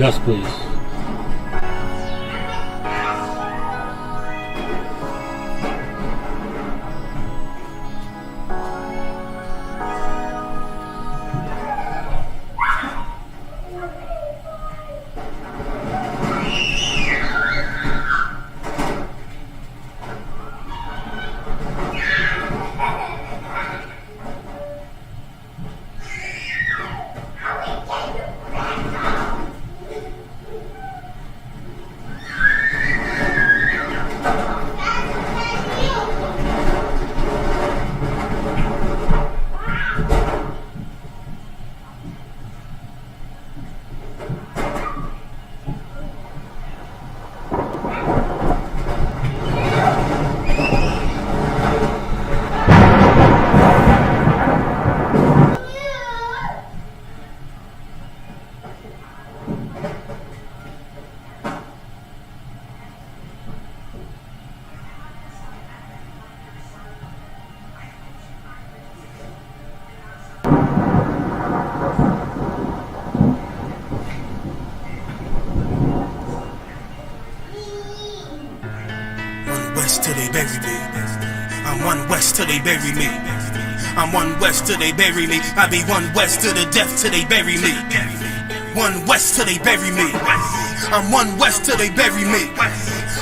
Yes, please. West till they bury me. I'm one west till they bury me. I'm one west till they bury me. I be one west to the death till they bury me. One west till they bury me. I'm one west till they bury me.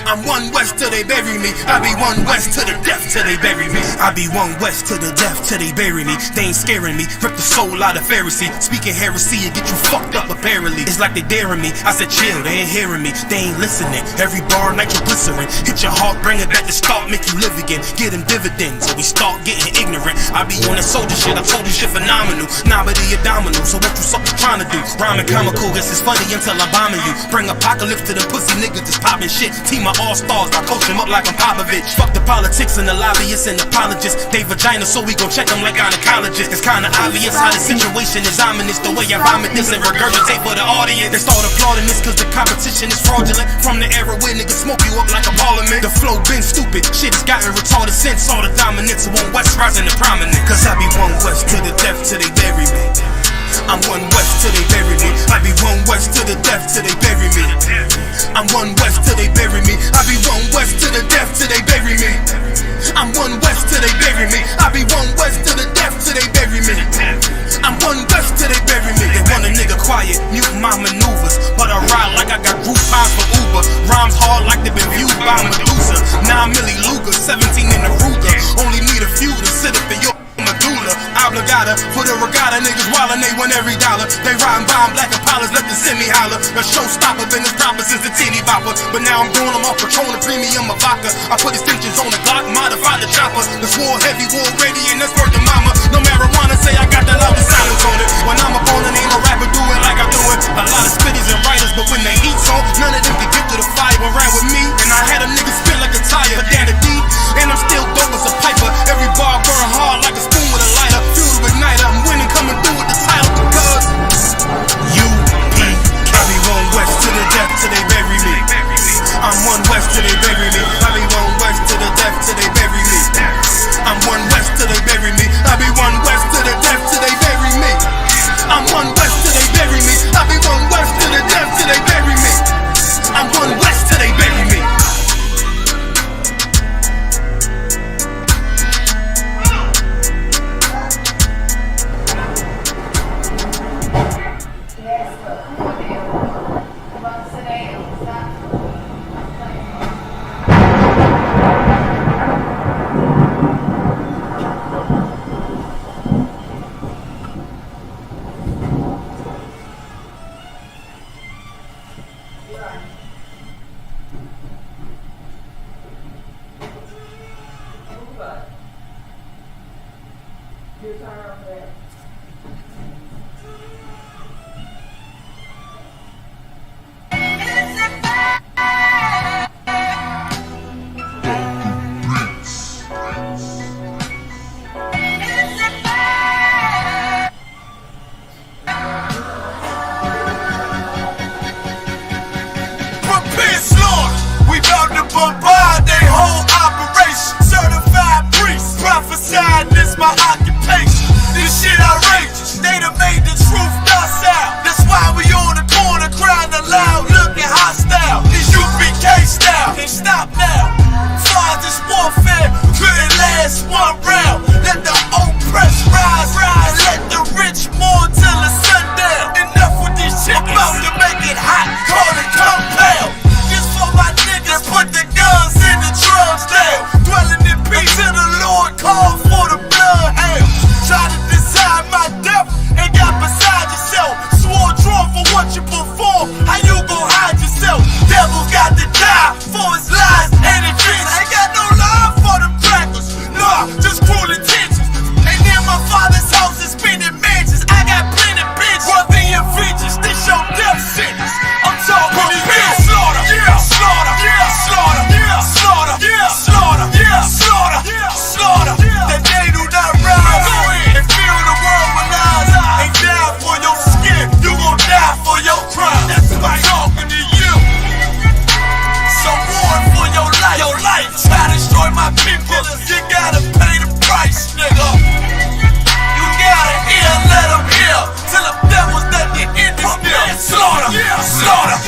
I'm one west till they bury me. I be one west to the death till they bury me. I be one west to the death till they bury me. They ain't scaring me. Rip the soul out of Pharisee. Speaking heresy and get you fucked up apparently. It's like they daring me. I said chill, they ain't hearing me. They ain't listening. Every bar nitroglycerin. Hit your heart, bring it back to start, make you live again. Get them dividends or we start getting ignorant. I be on that soldier shit. I told you shit phenomenal. Nominee a domino. So what you suckers trying to do? Rhyming comical. Guess it's funny until I'm bombing you. Bring apocalypse to the pussy niggas that's popping shit. Team my all-stars, I coach them up like I'm Popovich. Fuck the politics and the lobbyists and apologists. They vagina, so we gon' check them like gynecologists. It's kinda obvious how the situation is ominous. The way I vomit this and regurgitate for the audience. They start applauding this cause the competition is fraudulent. From the era where niggas smoke you up like a parliament. The flow been stupid, shit has gotten retarded since all the dominance of one west rising to prominent. Cause I be one west to the death till they bury me. I'm one west till they bury me. I be one west to the death till they bury me. I'm one west till they bury me. I be one west to the death till they bury me. I'm one west till they bury me. I be one west to the death till they bury me. I'm one west till they bury me. They want a nigga quiet, mute my maneuvers, but I ride like I got Groupons for Uber. Rhymes hard like they been viewed by Medusa. 9 milli Luger, 17 in the Ruger. Only need a few to sit up in your medulla oblongata. For the regatta, niggas wildin', they win every dollar. They riding bomb black Impalas, let the semi holler. A showstopper, been this proper since the teeny bopper. But now I'm doing them off Patron, the premium of vodka. I put extensions on the Glock, modify the chopper. This war heavy, war ready, and that's worth the mama. No marijuana, say I got that loudest silence on it. When I'm up on it, ain't no rapper do it like I do it. A lot of spitties and writers, but when they eat song, none of them can get to the fire. When ran with me, and I had a nigga spin like a tire. But down the D, and I'm still dope as a piper. Every bar burn hard like a spoon with a lighter. Fuel to igniter, I'm winning, coming through with the title. Because UPK. I be one west to the death till they bury me. I'm one west till they bury me. I be one west to the death till they bury me. I'm one west till they bury me. I be one west to the death stop now. Find this warfare couldn't last one round. Let the oppressed rise, and let the rich mourn till the sundown. Enough with these chickens, about to make it hot, call it compound. Just for my niggas, put the guns and the drums down. Dwelling in peace till the Lord call for the bloodhound. Try to decide my death and got beside yourself. Swore drawn for what you perform, how you gon' hide yourself? Devil's got to die for his lies and his dreams. Ain't got no love for the crackers, nah, just cruel intentions. Ain't near my father's house is spinning mansions. I got plenty bitches, worthy of vengeance. This your death sentence. I'm talking slaughter, yeah, slaughter, yeah, slaughter, yeah, slaughter, yeah, slaughter, yeah, slaughter, yeah, slaughter. That they do not rise and fill the world with lies. Ain't die for your skin, you gon' die for your crime. That's why I'm talking to you. So warn for your life. Your life try to destroy my people. You gotta pay the price, nigga. You gotta hear, let them hear. Till the devil's that the end is near. Slaughter, slaughter.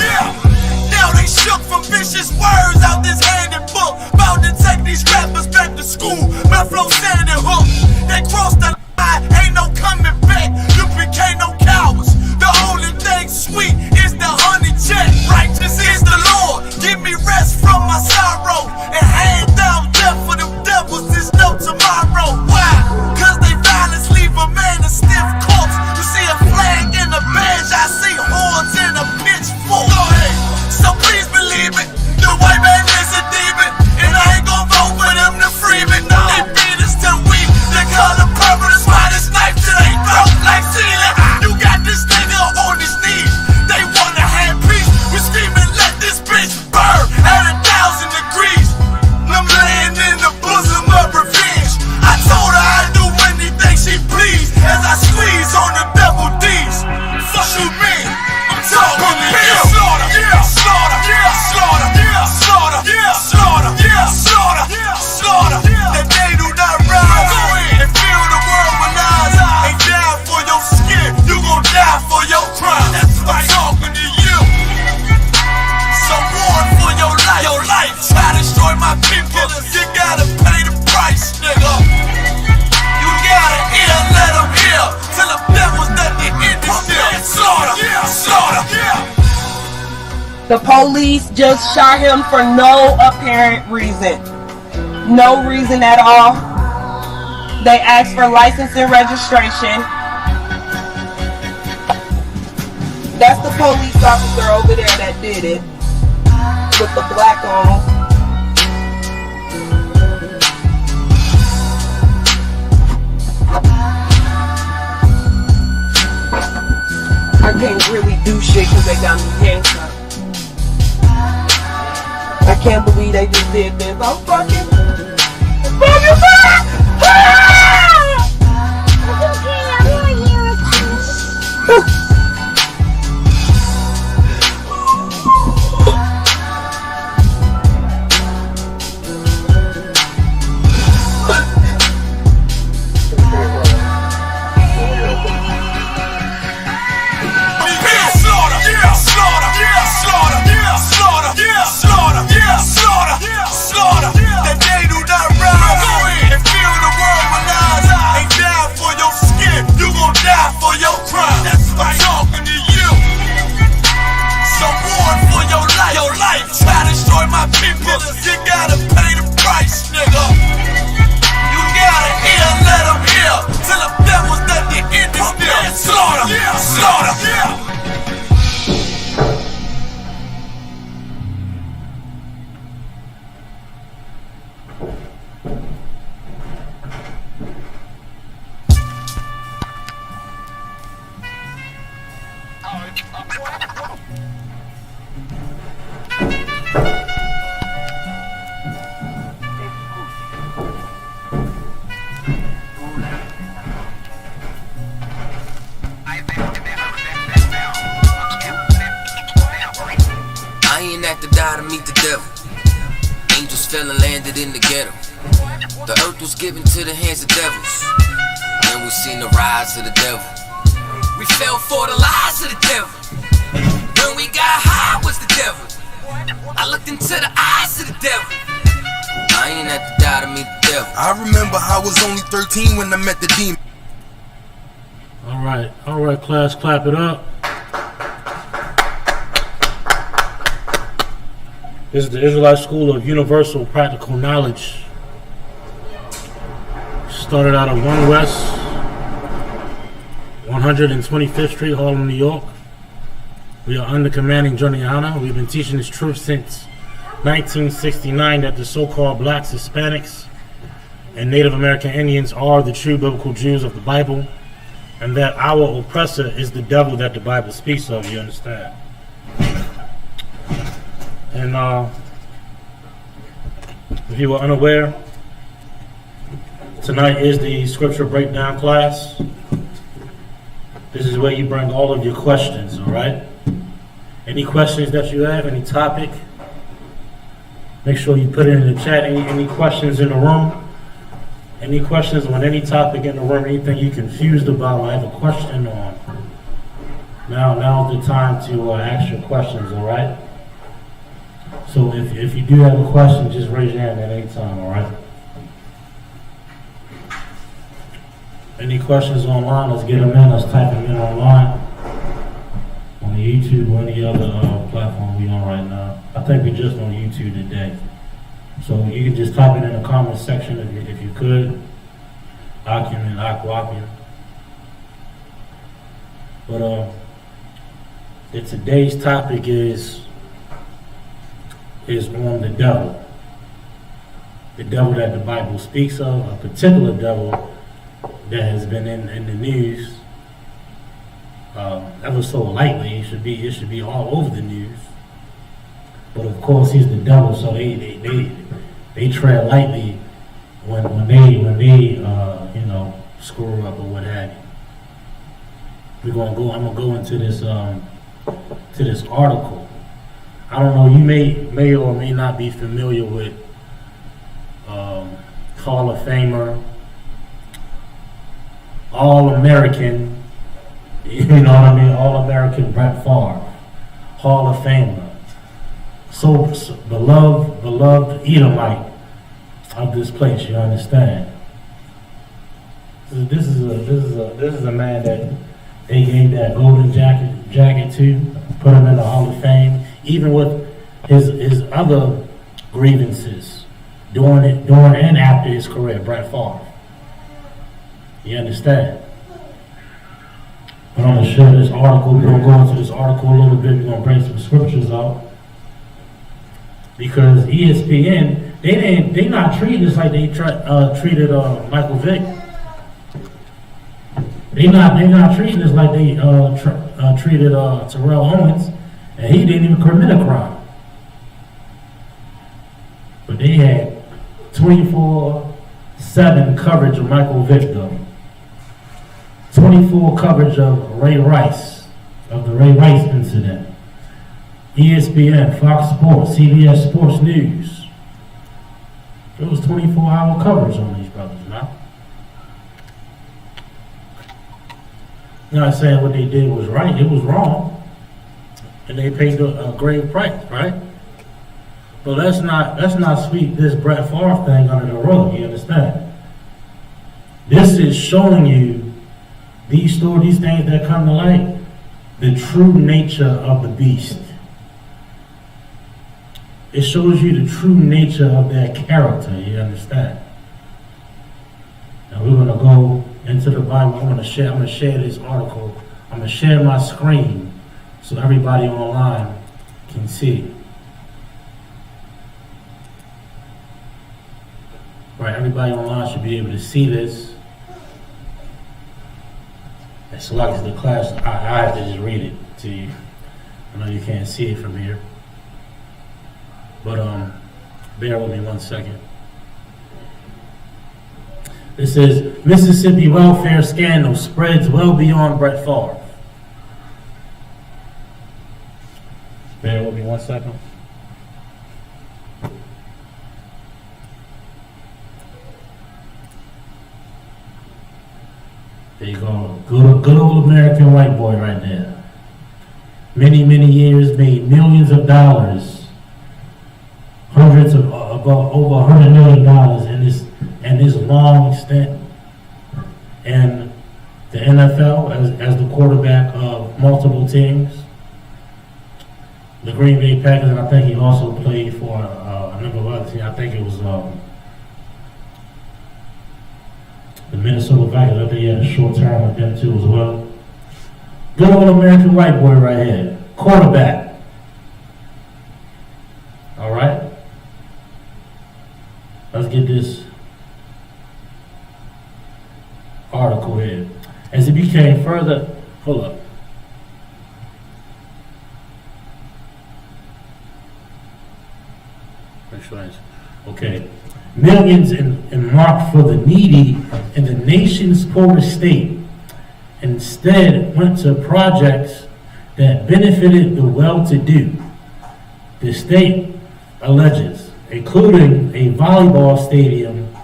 Now they shook from vicious words out this handed book. About to take these rappers back to school. My flow standing hook. They crossed the line, ain't no coming back. You became no cowards. The only thing sweet is the honey check. Righteous is the Lord. Give me rest from my sorrow. And hand down death for them devils. There's no tomorrow. Why? Cause they violence leave a man a stiff corpse. You see a flag in a badge, I see horns in a pitchfork. Go ahead. So please believe it, the white man is a demon. And I ain't gon' vote for them to free me. No. They beat us till we, they call the purple, that's why this knife to they throat like ceiling. You got this nigga on his knees. They wanna have peace. We screaming, let this bitch burn at 1,000 degrees. I'm laying in the bosom of revenge. I told her I'd do anything she please as I squeeze on the double D's. Fuck you mean? I'm talking to you. Slaughter, yeah, slaughter, yeah, slaughter, yeah, slaughter, yeah, slaughter, yeah, slaughter, yeah, slaughter. That they do not rise and fill the world with lies. Ain't die for your skin, you gon' die for your crime. That's why I'm talking to you. So warn for your life. Your life try to destroy my people. You gotta pay the price, nigga. You gotta hear, let them hear. Till the devil's that the end is near. Slaughter, slaughter. The police just shot him for no apparent reason. No reason at all. They asked for license and registration. That's the police officer over there that did it. With the black on. I can't really do shit because they got me handcuffed. I can't believe they just did this. I'm fucking back! The earth was given to the hands of devils, and we seen the rise of the devil. We fell for the lies of the devil. When we got high was the devil. I looked into the eyes of the devil. I ain't have to die to meet the devil. I remember I was only 13 when I met the demon. All right, class, clap it up. This is the Israelite School of Universal Practical Knowledge. Started out of 1 West, 125th Street, Harlem, New York. We are under commanding Johnnyana. We've been teaching this truth since 1969 that the so-called blacks, Hispanics, and Native American Indians are the true biblical Jews of the Bible, and that our oppressor is the devil that the Bible speaks of, you understand? And if you were unaware, tonight is the scripture breakdown class. This is where you bring all of your questions, all right? Any questions that you have, any topic, make sure you put it in the chat. Any questions in the room? Any questions on any topic in the room, anything you're confused about, I have a question on. Now's the time to ask your questions, all right? So if you do have a question, just raise your hand at any time, all right? Any questions online, let's get them in. Let's type them in online. On the YouTube or any other platform we on right now. I think we're just on YouTube today. So you can just type it in the comment section if you could. Akim and Akwakim. But today's topic is on the devil. The devil that the Bible speaks of, a particular devil that has been in the news ever so lightly. It should be all over the news. But of course, he's the devil, so they tread lightly when they screw up or what have you. I'm gonna go into this article. I don't know. You may or may not be familiar with Hall of Famer, All-American. You know what I mean? All-American Brett Favre, Hall of Famer. So beloved Edomite of this place, you understand? This is a man that they gave that golden jacket to, put him in the Hall of Fame, even with his other grievances during and after his career, Brett Favre. You understand? But I'm gonna share this article. We're gonna go into this article a little bit. We're gonna bring some scriptures out. Because ESPN, they not treating us like they treated Michael Vick. They not treating us like they treated Terrell Owens, and he didn't even commit a crime. But they had 24/7 coverage of Michael Vick, though. 24 coverage of Ray Rice, of the Ray Rice incident. ESPN, Fox Sports, CBS Sports News. It was 24-hour coverage on these brothers, now. I'm not saying what they did was right, it was wrong. And they paid a grave price, right? But let's not sweep this Brett Favre thing under the rug, you understand? This is showing you these stories, these things that come to light, the true nature of the beast. It shows you the true nature of their character, you understand? Now we're gonna go into the Bible. I'm gonna share this article. I'm gonna share my screen so everybody online can see. Right, everybody online should be able to see this. As long as the class, I have to just read it to you. I know you can't see it from here. But bear with me 1 second. It says, Mississippi welfare scandal spreads well beyond Brett Favre. Bear with me 1 second. There you go. Good old American white boy right there. Many years, made millions of dollars hundreds of over $100 million in this long stint in the NFL as the quarterback of multiple teams. The Green Bay Packers, and I think he also played for a number of other teams. I think it was the Minnesota Vikings. I think he had a short term with them too as well. Good old American white boy right here. Quarterback. All right. Let's get this article here. As it became further, hold up. Okay. Millions in marked for the needy in the nation's poorest state instead went to projects that benefited the well-to-do. The state alleges, including a volleyball stadium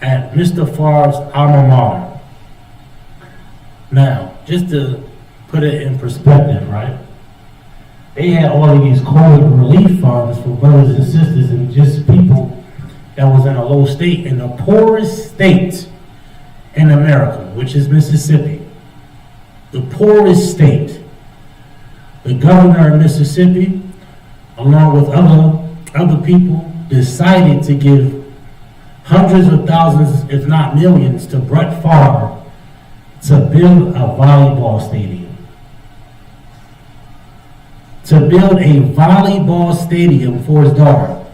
at Mr. Farve's alma mater. Now, just to put it in perspective, right? They had all of these COVID relief funds for brothers and sisters and just people that was in a low state, in the poorest state in America, which is Mississippi. The poorest state. The governor of Mississippi, along with other people, decided to give hundreds of thousands, if not millions, to Brett Favre to build a volleyball stadium. To build a volleyball stadium for his daughter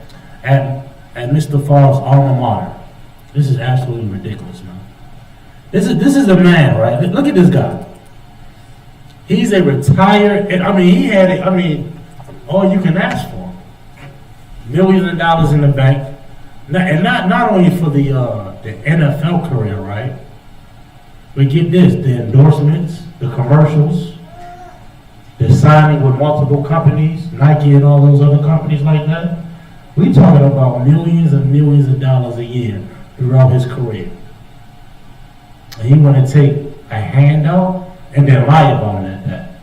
at Mr. Favre's alma mater. This is absolutely ridiculous, man. This is a man, right? Look at this guy. He's a retired, and he had it, all you can ask for. Millions of dollars in the bank. And not only for the NFL career, right? But get this, the endorsements, the commercials, the signing with multiple companies, Nike and all those other companies like that. We talking about millions and millions of dollars a year throughout his career. And he want to take a handout and then lie about it at that.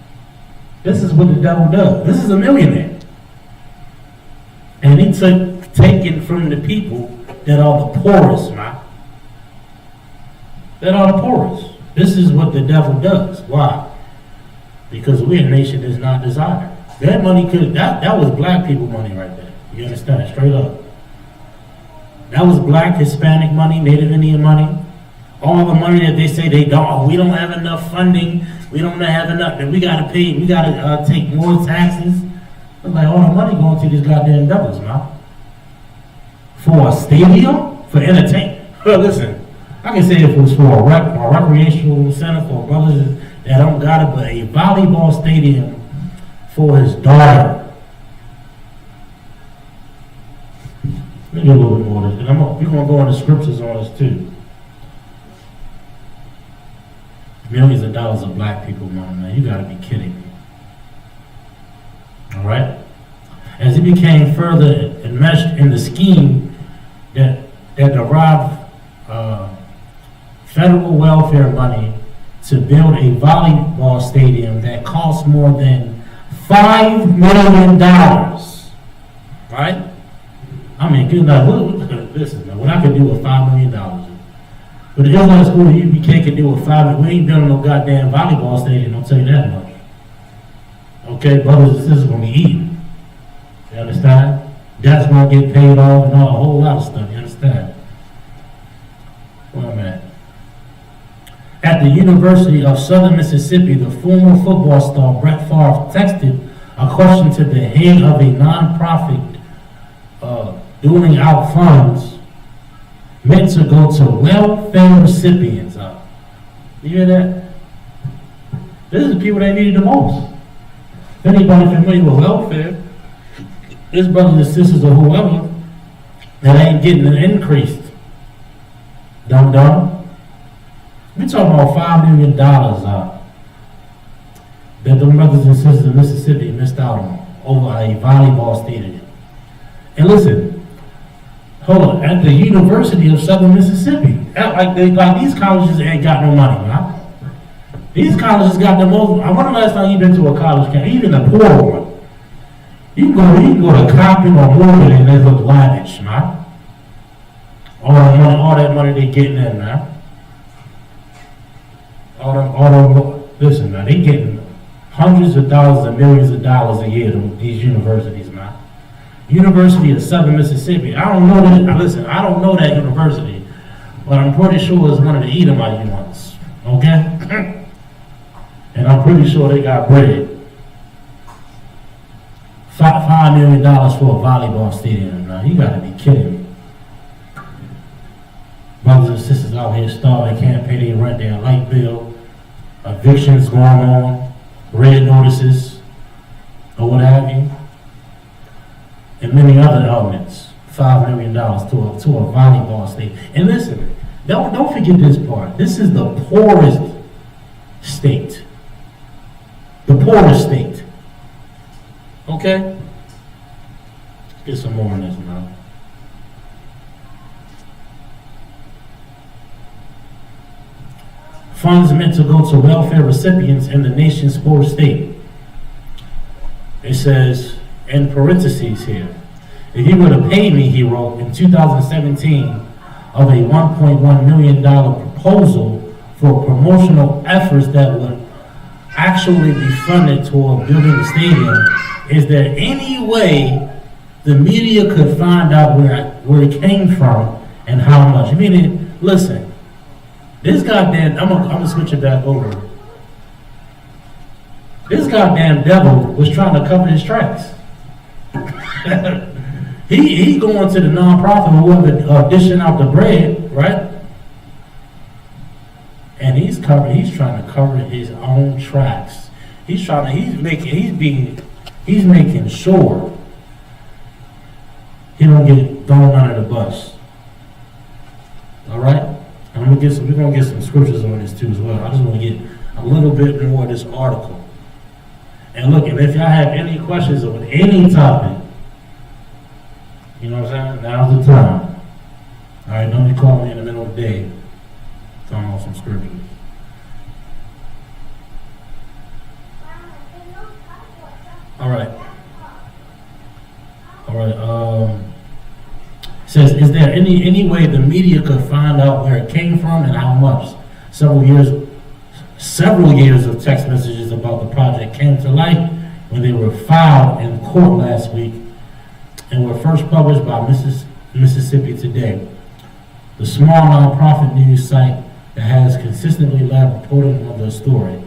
This is what the devil does. This is a millionaire. And he took taken from the people that are the poorest, man. That are the poorest. This is what the devil does. Why? Because we're a nation that's not desired. That money that was black people money right there. You understand? Straight up. That was black, Hispanic money, Native Indian money. All the money that they say we don't have enough funding, we don't have enough, and we gotta take more taxes. It's like all the money going to these goddamn devils, man. For a stadium? For entertainment? Well, listen, I can say if it was for a recreational center for brothers that don't got it, but a volleyball stadium for his daughter. Let me get a little bit more of this, and we're going to go into scriptures on this too. Millions of dollars of black people money, man. You got to be kidding me. All right? As it became further enmeshed in the scheme that derived federal welfare money to build a volleyball stadium that cost more than $5 million. Right? Good night. Listen, man, what I could do with $5 million. But the Israelite school at UPK could do with $5 million. We ain't building no goddamn volleyball stadium, I'll tell you that much. Okay, brothers and sisters going to be eating. You understand? That's going to get paid off and all a whole lot of stuff. You understand? Where am I at? At the University of Southern Mississippi, the former football star Brett Favre texted a question to the head of a nonprofit doling out funds meant to go to welfare recipients. You hear that? This is the people that need it the most. If anybody familiar with welfare, this brothers and sisters or whoever that ain't getting an increase. Dumb. We're talking about $5 million that the brothers and sisters in Mississippi missed out on over a volleyball stadium. And listen, hold on, at the University of Southern Mississippi, like these colleges ain't got no money, man. These colleges got the most. I wonder last time you've been to a college campus, even a poor one. You can go to Compton or Morgan and they look lavish, man. All that money they getting in, man. Listen, man, they getting hundreds of dollars and millions of dollars a year to these universities, man. University of Southern Mississippi. I don't know that. Listen, I don't know that university, but I'm pretty sure it's one of the Edomite ones. Okay, and I'm pretty sure they got bread. $5 million for a volleyball stadium. Now you gotta be kidding me. Brothers and sisters out here starving, can't pay their rent, their light bill, evictions going on, red notices, or what have you, and many other elements. $5 million to a volleyball stadium. And listen, don't forget this part. This is the poorest state. The poorest state. Okay? Let's get some more on this now. Funds meant to go to welfare recipients in the nation's poorest state. It says, in parentheses here, if you were to pay me, he wrote, in 2017, of a $1.1 million proposal for promotional efforts that would actually be funded toward building the stadium, is there any way the media could find out where it came from and how much? I mean, listen, this goddamn, I'm gonna switch it back over. This goddamn devil was trying to cover his tracks. he going to the nonprofit, whoever dishing out the bread, right? And he's trying to cover his own tracks. He's making sure he don't get thrown under the bus. All right? And we're gonna get some scriptures on this too as well. I just want to get a little bit more of this article. And look, and if y'all have any questions on any topic, you know what I'm saying? Now's the time. All right, don't be calling me in the middle of the day talking about some scriptures. All right. Says, is there any way the media could find out where it came from and how much? Several years of text messages about the project came to light when they were filed in court last week and were first published by Mississippi Today, the small nonprofit news site that has consistently led reporting on the story.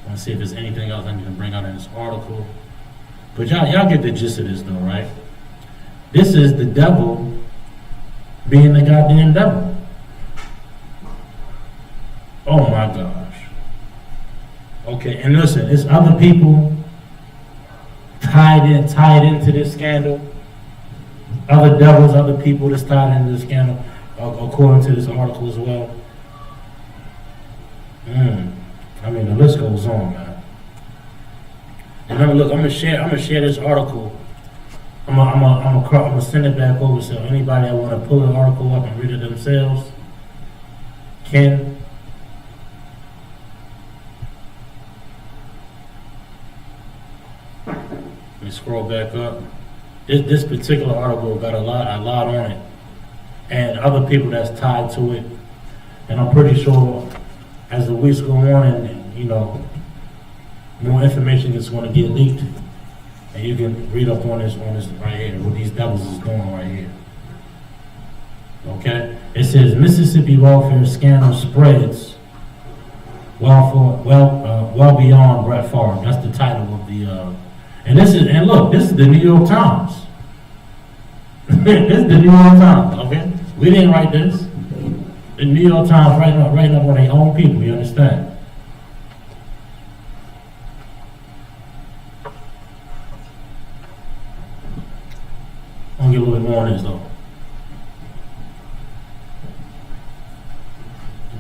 I want to see if there's anything else I need to bring out in this article. But y'all get the gist of this though, right? This is the devil being the goddamn devil. Oh my gosh. Okay, and listen, it's other people tied into this scandal. Other devils, other people that's tied into this scandal, according to this article as well. I mean, the list goes on, man. And I'm gonna share this article. I'm gonna send it back over so anybody that want to pull the article up and read it themselves can. Let me scroll back up. This particular article got a lot on it, and other people that's tied to it. And I'm pretty sure as the weeks go on, and you know, more information is going to get leaked. And you can read up on this right here, what these devils is doing right here. Okay? It says Mississippi welfare scandal spreads well beyond Brett Favre. That's the title of the and look, this is the New York Times. This is the New York Times, okay? We didn't write this. The New York Times writing up on their own people, you understand? I'll get a little bit more on this though.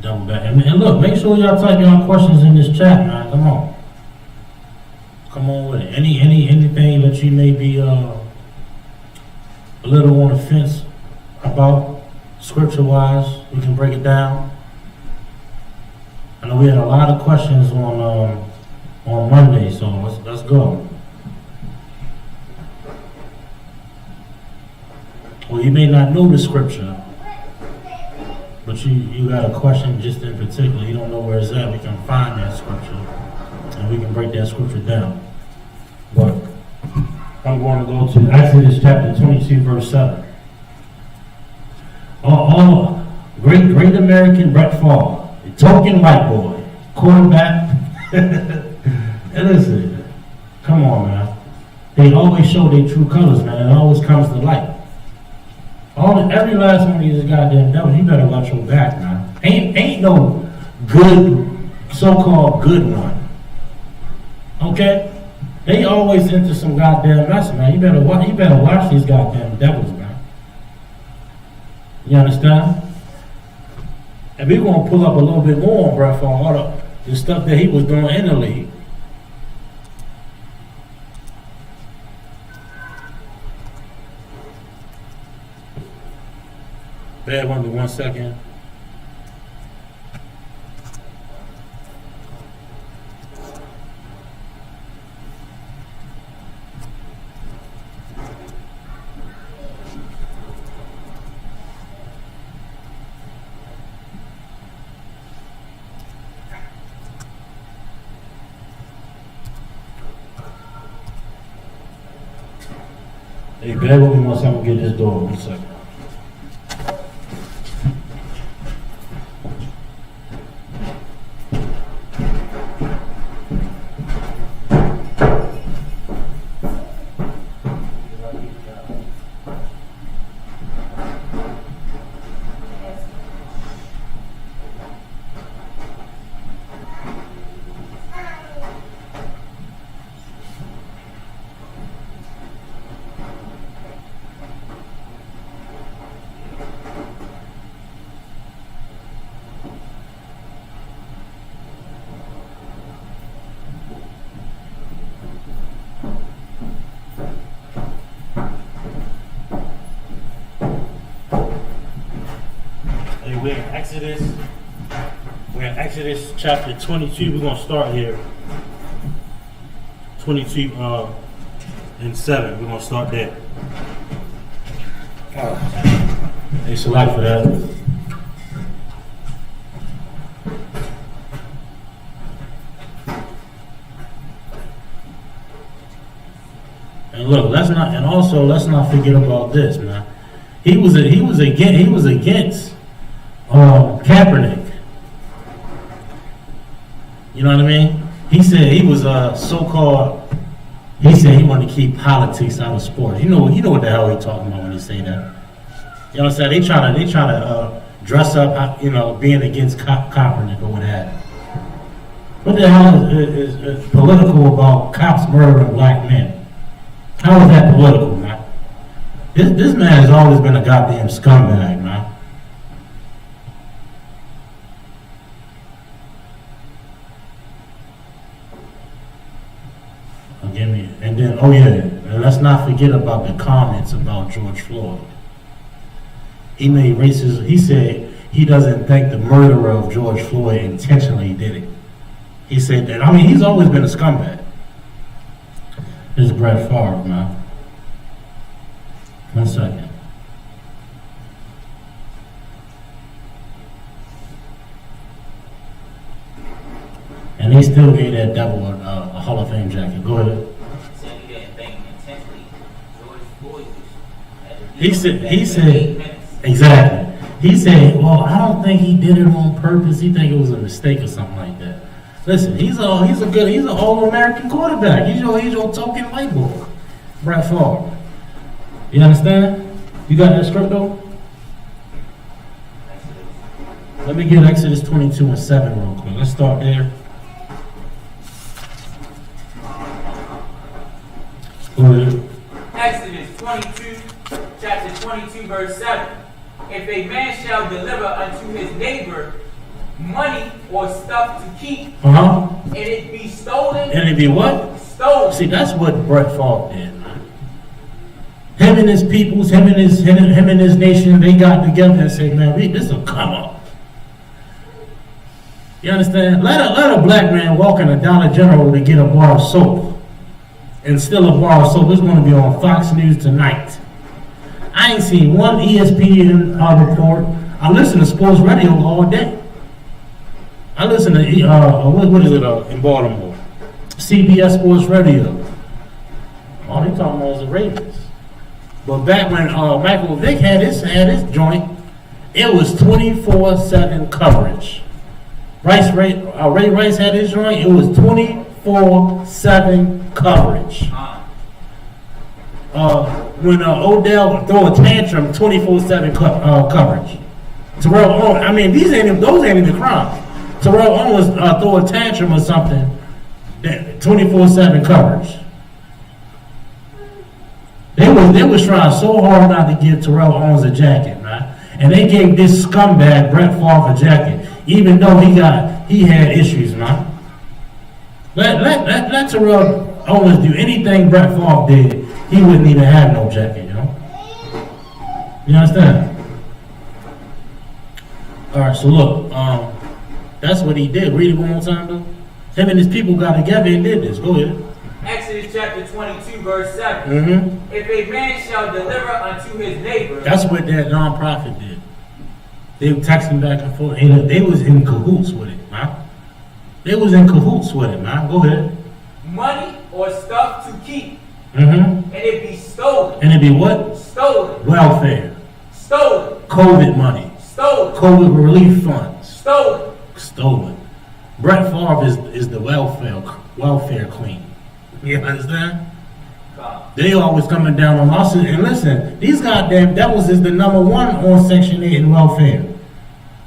Double back. And look, make sure y'all type y'all questions in this chat, man. Come on. Come on with it. Anything that you may be a little on the fence about scripture wise, we can break it down. I know we had a lot of questions on Monday, so let's go. Or you may not know the scripture, but you got a question just in particular. You don't know where it's at. We can find that scripture, and we can break that scripture down. But I'm going to go to Exodus chapter 22, verse 7. Great American Brett Favre, the token white boy, quarterback. And listen, come on, man. They always show their true colors, man. It always comes to light. Every last one of these goddamn devils, you better watch your back, man. Ain't no good, so-called good one. Okay? They always into some goddamn mess, man. You better watch these goddamn devils, man. You understand? And we're gonna pull up a little bit more on Brett Favre, all the stuff that he was doing in the league. Bear with me 1 second. Hey, bear with me 1 second. I'm gonna get this door 1 second. We're in Exodus chapter 22. We're going to start here. 22 and 7. We're going to start there. Thanks a lot for that. And look, let's not forget about this, man. He was against Kaepernick. You know what I mean? He said he was he said he wanted to keep politics out of sports. You know what the hell he talking about when he say that. You know what I'm saying? They try to dress up, being against Kaepernick or what have you. What the hell is political about cops murdering black men? How is that political, man? This man has always been a goddamn scumbag, man. And then, and let's not forget about the comments about George Floyd. He made racist. He said he doesn't think the murderer of George Floyd intentionally did it. He said that. I mean, he's always been a scumbag. This is Brett Favre, man. 1 second. And he still gave that devil a Hall of Fame jacket. Go ahead. He said exactly. He said, well, I don't think he did it on purpose. He think it was a mistake or something like that. Listen, he's an all-American quarterback. He's your token white boy, Brett Favre. You understand? You got that script though? Let me get Exodus 22 and 7 real quick. Let's start there. Go ahead. Exodus 22, chapter 22, verse 7. If a man shall deliver unto his neighbor money or stuff to keep, and it be stolen. And it be what? Stolen. See, that's what Brett Favre did, man. Him and his peoples, him and his nation, they got together and said, man, this will come up. You understand? Let a black man walk in a Dollar General to get a bar of soap. And steal a bar of soap. It's going to be on Fox News tonight. I I ain't seen one ESPN report. I listen to sports radio all day. I listen to what is it in Baltimore? CBS Sports Radio. All they talking about is the Ravens. But back when Michael Vick had his joint, it was 24/7 coverage. Ray Rice had his joint. It was 24/7 coverage. When Odell throw a tantrum, 24/7 coverage. Terrell Owens, I mean, those ain't even crimes. Terrell Owens throw a tantrum or something, 24/7 coverage. They was trying so hard not to give Terrell Owens a jacket, man, and they gave this scumbag Brett Favre a jacket, even though he had issues, man. Let Terrell Owens do anything Brett Favre did, he wouldn't even have no jacket, you know. You understand? All right, so look, that's what he did. Read it one more time, though. Him and his people got together and did this. Go ahead. Exodus chapter 22, verse 7. Mm-hmm. If a man shall deliver unto his neighbor. That's what that nonprofit did. They were texting back and forth. And they was in cahoots with it, man. They was in cahoots with it, man. Go ahead. Money or stuff to keep. Mm-hmm. And it be stolen. And it be what? Stolen. Welfare. Stolen. COVID money. Stolen. COVID relief funds. Stolen. Stolen. Brett Favre is the welfare queen. You understand? They always coming down on us. And listen, these goddamn devils is the number one on Section 8 in welfare.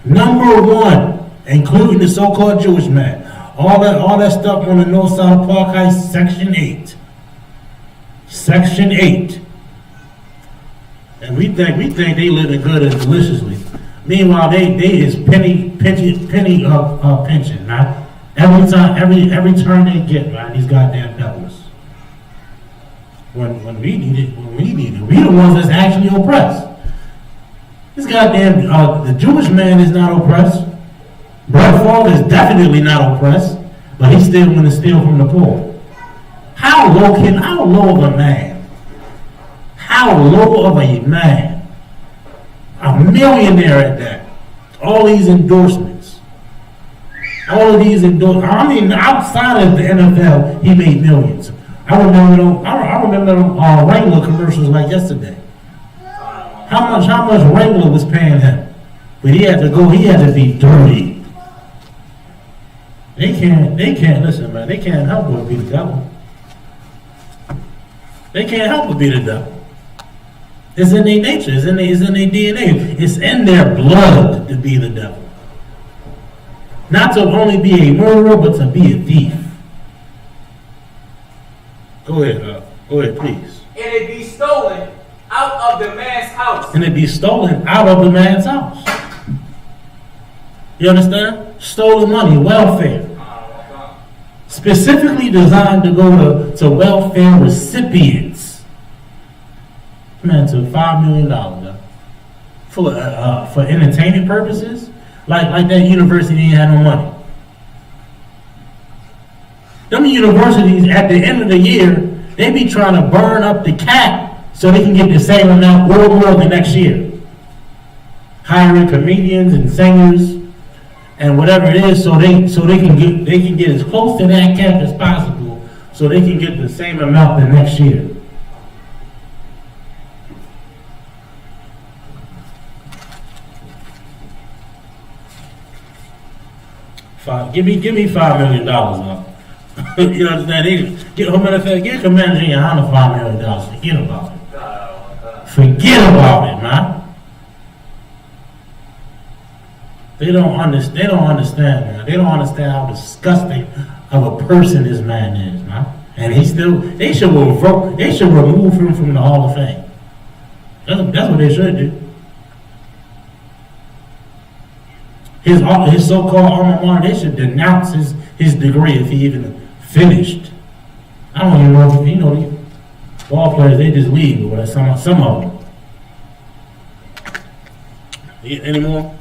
Number one, including the so-called Jewish man. All that stuff on the north side of Park Heights, Section 8. Section 8. And we think they living good and deliciously. Meanwhile, they is penny pension, man. Every turn they get, man, these goddamn devils. When we need it, we the ones that's actually oppressed. This goddamn the Jewish man is not oppressed. Brett Favre is definitely not oppressed, but he still want to steal from the poor. How low of a man? How low of a man? A millionaire at that. All these endorsements. All of these endorsements. I mean, outside of the NFL, he made millions. I remember them Wrangler commercials like yesterday. How much Wrangler was paying him? But he had to be dirty. They can't listen, man. They can't help but be the devil. They can't help but be the devil. It's in their nature. It's in their DNA. It's in their blood to be the devil. Not to only be a murderer, but to be a thief. Go ahead, please. And it be stolen out of the man's house. And it be stolen out of the man's house. You understand? Stolen money, welfare. Specifically designed to go to welfare recipients. Man, to $5 million for entertainment purposes, like that university ain't had no money. Them universities at the end of the year, they be trying to burn up the cap so they can get the same amount or more the next year. Hiring comedians and singers and whatever it is, so they can get as close to that cap as possible, so they can get the same amount the next year. Give me $5 million now. You understand? Give Commander Gianna $5 million. Forget about it. Forget about it, man. They don't understand, man. They don't understand how disgusting of a person this man is, man. And they should remove him from the Hall of Fame. That's what they should do. His so-called alma mater, they should denounce his degree if he even finished. I don't even know if these ball players, they just leave, or some of them. Any more?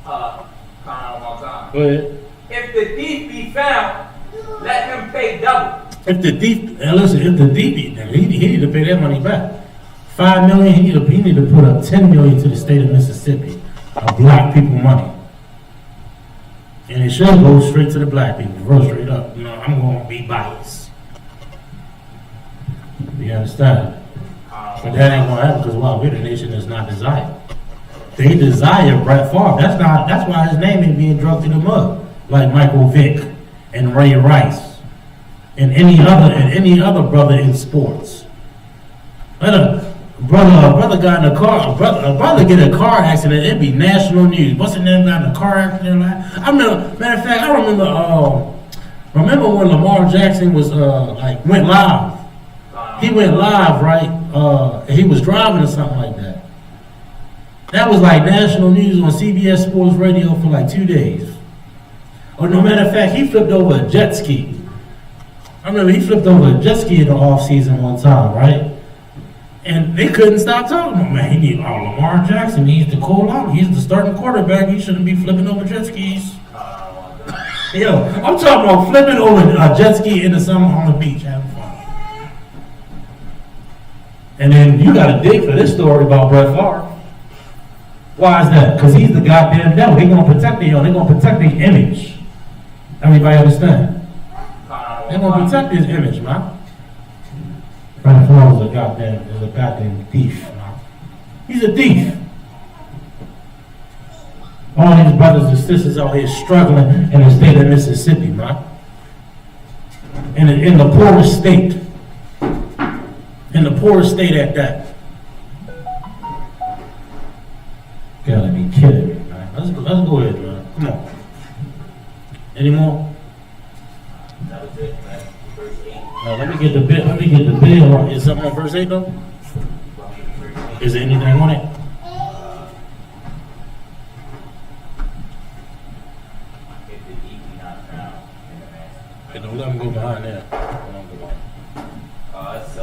Go ahead. If the thief be found, let him pay double. If the thief, he need to pay that money back. $5 million, he need he need to put up $10 million to the state of Mississippi of black people money. And it should go straight to the black people, real straight up. You know, I'm going to be biased. You understand? But that ain't going to happen because, well, we're the nation that's not desired. They desire Brett Favre. That's why his name ain't being drugged in the mud. Like Michael Vick and Ray Rice and any other brother in sports. Let a brother got in a car, a brother get in a car accident, it'd be national news. What's his name got in a car accident? I remember, matter of fact, I remember when Lamar Jackson was went live. He went live, right? He was driving or something like that. That was like national news on CBS Sports Radio for like 2 days. Or no matter of fact, he flipped over a jet ski. I remember he flipped over a jet ski in the off season one time, right? And they couldn't stop talking about, man, he need Lamar Jackson needs to cool out. He's the starting quarterback. He shouldn't be flipping over jet skis. Yo, I'm talking about flipping over a jet ski into something on the beach having fun. And then you got to dig for this story about Brett Favre. Why is that? Because he's the goddamn devil. They're going to protect the They're going to protect the image. Everybody understand? They're going to protect his image, man. Brett Favre is a goddamn thief, man. He's a thief. All these brothers and sisters out here struggling in the state of Mississippi, man. In the poorest state. In the poorest state at that. Gotta be kidding me, man. Let's go ahead, man. Come on. Any more? That was it, man. Verse 8. Now let me get the bill. Is something on verse 8 though? Is there anything on it? If the deep be not found in the master. Hey, don't let them go behind there. It's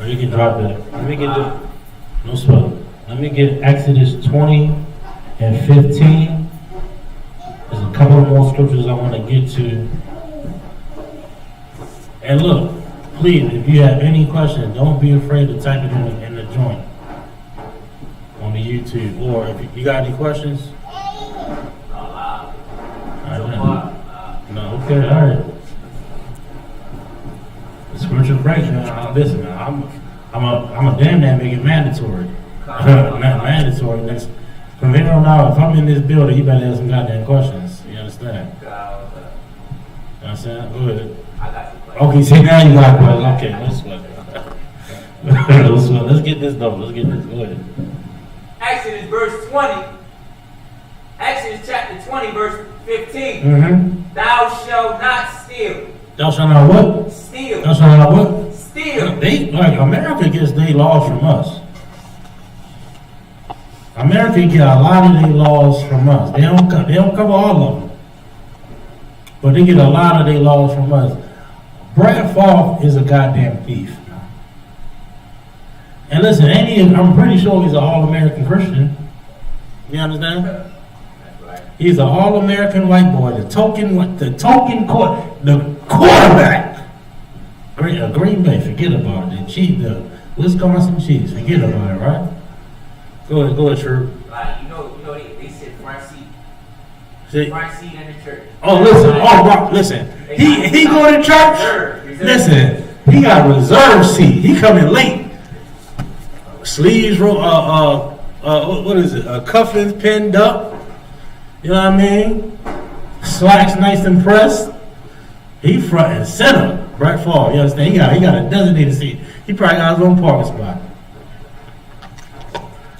Or you can drop that. Let me get the no sweat. Let me get Exodus 20 and 15. There's a couple more scriptures I want to get to. And look, please, if you have any questions, don't be afraid to type it in the joint on the YouTube. Or if you got any questions. No, okay, all right. The spiritual breakdown. Listen, man, I'm a damn that make it mandatory. Mandatory. Next, from here on out, if I'm in this building, you better have some goddamn questions. You understand? You know what I'm saying? Go ahead. I got some questions. Okay, see now you got questions. Okay, let's sweat. Let's sweat. Let's get this done. Let's get this. Go ahead. Exodus verse 20. Exodus chapter 20 verse 15. Mm-hmm. Thou shalt not steal. Thou shalt not what? Steal. Thou shalt not what? Steal. They like America gets their laws from us. America get a lot of their laws from us. They don't cover all of them, but they get a lot of their laws from us. Brett Favre is a goddamn thief. And listen, I'm pretty sure he's an all-American Christian. You understand? He's an all-American white boy, the quarterback. Green Bay, forget about it. The Wisconsin Chiefs, forget about it, right? Go ahead, Sherb. Like, you know, they said front seat. Front seat in the church. Oh, listen. He go to church. Listen, he got a reserve seat. He coming late. Sleeves, what is it? Cuffings pinned up. You know what I mean? Slacks nice and pressed. He front and center. Brett Favre, you understand? He got a designated seat. He probably got his own parking spot.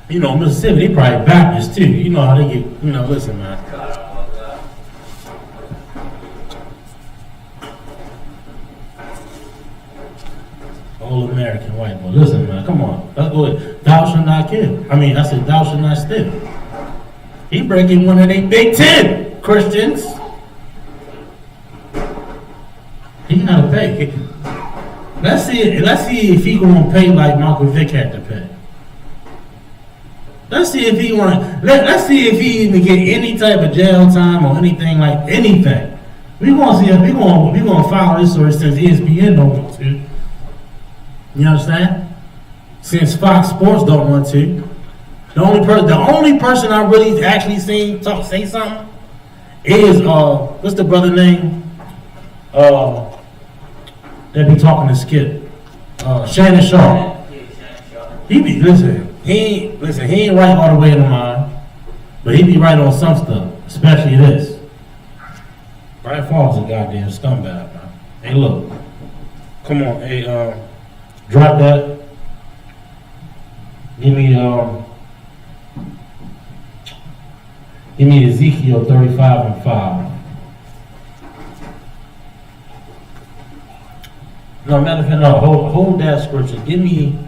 You know, Mississippi, they probably Baptist too. You know how they get, listen, man. All American white boy. Listen, man, come on. Let's go ahead. Thou shalt not kill. I said, thou shalt not steal. He breaking one of they Big Ten Christians. He gotta pay. Let's see if he gonna pay like Michael Vick had to pay. Let's see if he want. Let's see if he even get any type of jail time or anything like anything. We gonna see if we gonna follow this story since ESPN don't want to. You understand? Since Fox Sports don't want to. The only person I really actually seen say something is what's the brother name? That be talking to Skip. Shannon Sharp. He ain't right all the way in the mind, but he be right on some stuff, especially this. Brad Favre's a goddamn scumbag, man. Hey, look, come on, hey, drop that. Give me Ezekiel 35:5. No, matter of fact, no, hold that scripture. Give me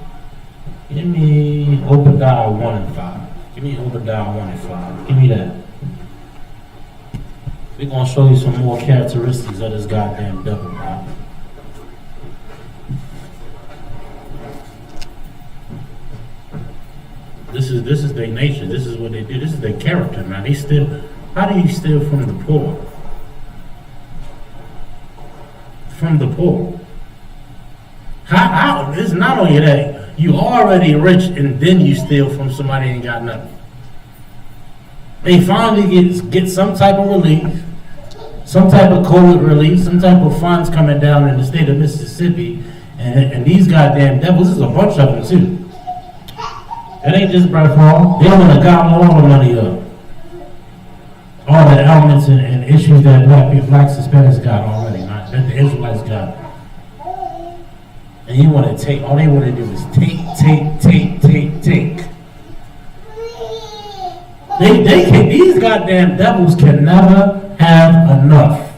Obadiah 1:5. Give me Obadiah 1:5. Give me that. We're gonna show you some more characteristics of this goddamn devil, man. This is their nature. This is what they do. This is their character, man. They steal. How do you steal from the poor? From the poor. How? It's not only that. You already rich and then you steal from somebody who ain't got nothing. They finally get some type of relief, some type of COVID relief, some type of funds coming down in the state of Mississippi, and these goddamn devils, there's a bunch of them too. It ain't just Brett Favre. They want to gobble all the money up. All the elements and issues that black Hispanics got already, not that the Israelites got. And you want to take, all they want to do is take. These goddamn devils can never have enough.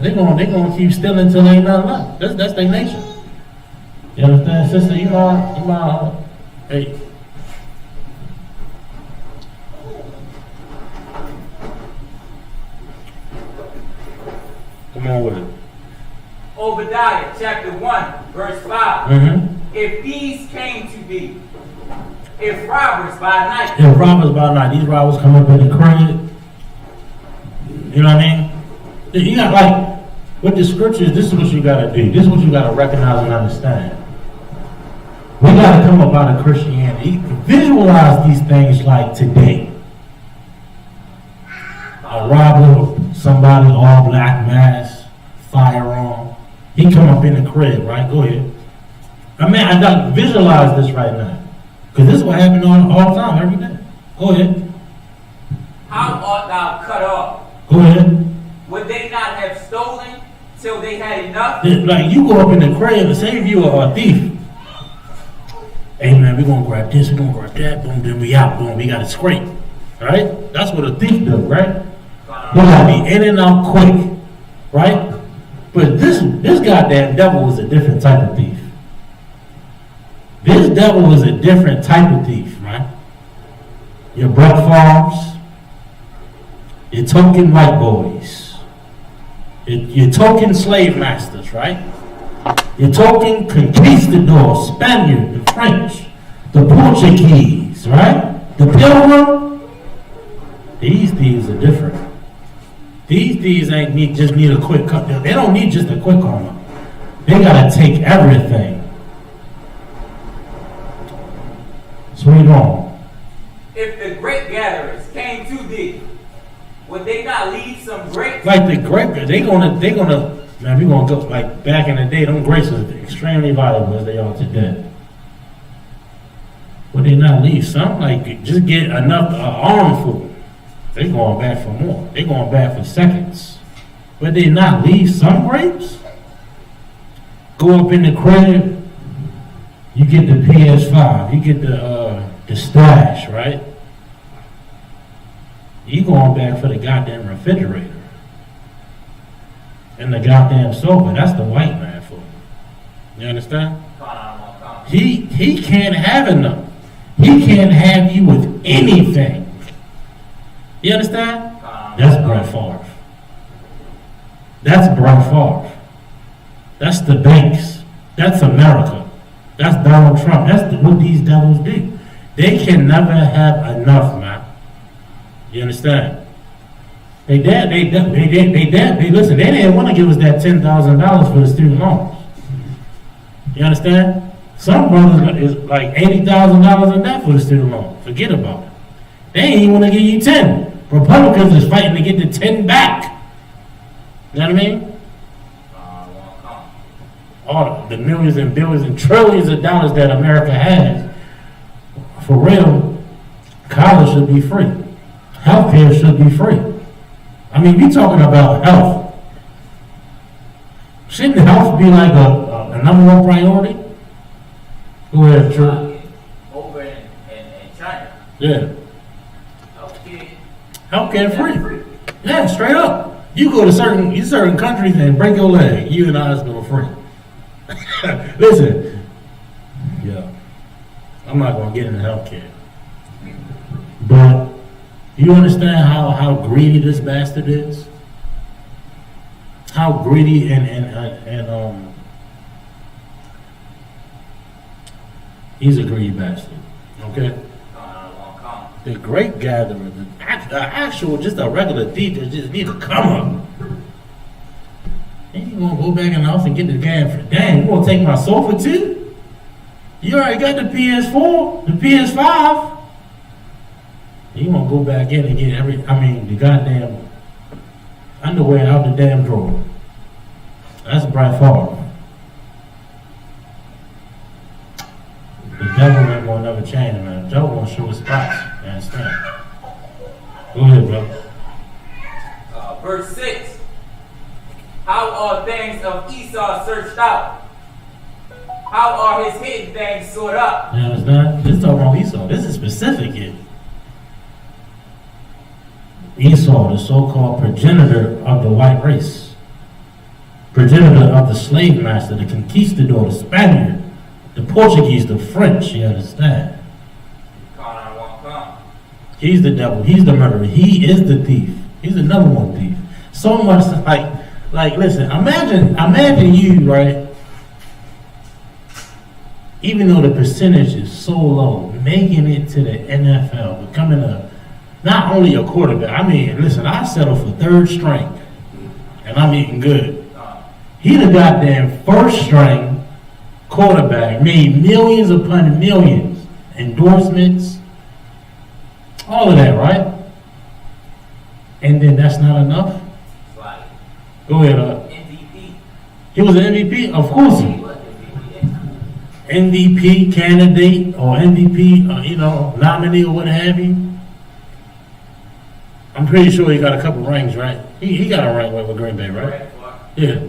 They gonna keep stealing until ain't nothing left. That's their nature. You understand, sister? You mind, hey. Come on with it. Obadiah chapter 1, verse 5. Mm-hmm. If these came to be, if robbers by night. If robbers by night, these robbers come up in the crib. You know what I mean? You got like, with the scriptures, this is what you gotta do. This is what you gotta recognize and understand. We gotta come up out of Christianity. Visualize these things like today. A robber, somebody all black mask, firearm. He come up in the crib, right? Go ahead. I mean, I got visualize this right now. Because this is what happens all the time, every day. Go ahead. How art thou cut off? Go ahead. Would they not have stolen till they had enough? Like you go up in the crib and say if you are a thief. Hey man, we're gonna grab this, we're gonna grab that, boom, then we out, boom, we gotta scrape. Right? That's what a thief does, right? They gotta be in and out quick. Right? But this goddamn devil is a different type of thief. This devil is a different type of thief, right? Your Brett Favres, your token white boys, your token slave masters, right? Your token conquistadors, Spaniard, the French, the Portuguese, right? The Pilgrim. These thieves are different. These thieves just need a quick cut. They don't need just a quick armor. They gotta take everything. So where you going? If the grape gatherers came to thee, would they not leave some grapes? Like the grape, they gonna, man, we gonna go, like back in the day, them grapes are extremely valuable as they are today. Would they not leave some? Like, just get enough, armful. They going back for more. They going back for seconds. Would they not leave some grapes? Go up in the crib, you get the PS5, you get the stash, right? You going back for the goddamn refrigerator and the goddamn sofa. That's the white man for you. You understand? He can't have enough. He can't have you with anything. You understand? That's Brett Favre. That's Brett Favre. That's the banks. That's America. That's Donald Trump. That's what these devils do. They can never have enough, man. You understand? They listen, they didn't want to give us that $10,000 for the student loans. You understand? Some brothers is like $80,000 in debt for the student loan. Forget about it. They ain't even want to give you 10. Republicans is fighting to get the 10 back. You know what I mean? All the millions and billions and trillions of dollars that America has, for real, college should be free. Healthcare should be free. I mean, we talking about health. Shouldn't health be like a number one priority? Go ahead, Drew. Over in China. Yeah. Healthcare Healthcare free. Yeah, straight up. You go to certain countries and break your leg, you in the hospital free. Listen, yeah, I'm not gonna get into healthcare, but you understand how greedy this bastard is? How greedy and he's a greedy bastard. Okay. The great gatherer, the actual, just a regular thief that just need to come up. And you gonna go back in the house and get the damn, you gonna take my sofa too? You already got the PS4, the PS5. You gonna go back in and get the goddamn underwear out the damn drawer. That's Brett Farve. The devil ain't gonna never change, man. The devil gonna show his spots. You understand? Go ahead, bro. Verse 6. How are things of Esau searched out? How are his hidden things sorted up? You understand? This is talking about Esau. This is specific here. Esau, the so-called progenitor of the white race. Progenitor of the slave master, the conquistador, the Spaniard, the Portuguese, the French, you understand? He's the devil. He's the murderer. He is the thief. He's the number one thief. So much like listen, imagine you, right? Even though the percentage is so low, making it to the NFL, becoming not only a quarterback. I mean, listen, I settle for third string, and I'm eating good. He the goddamn first string quarterback, made millions upon millions, endorsements, all of that, right? And then that's not enough. Go ahead, MVP. He was an MVP, of course. MVP candidate or MVP, nominee or what have you. I'm pretty sure he got a couple rings, right? He got a ring with Green Bay, right? Yeah.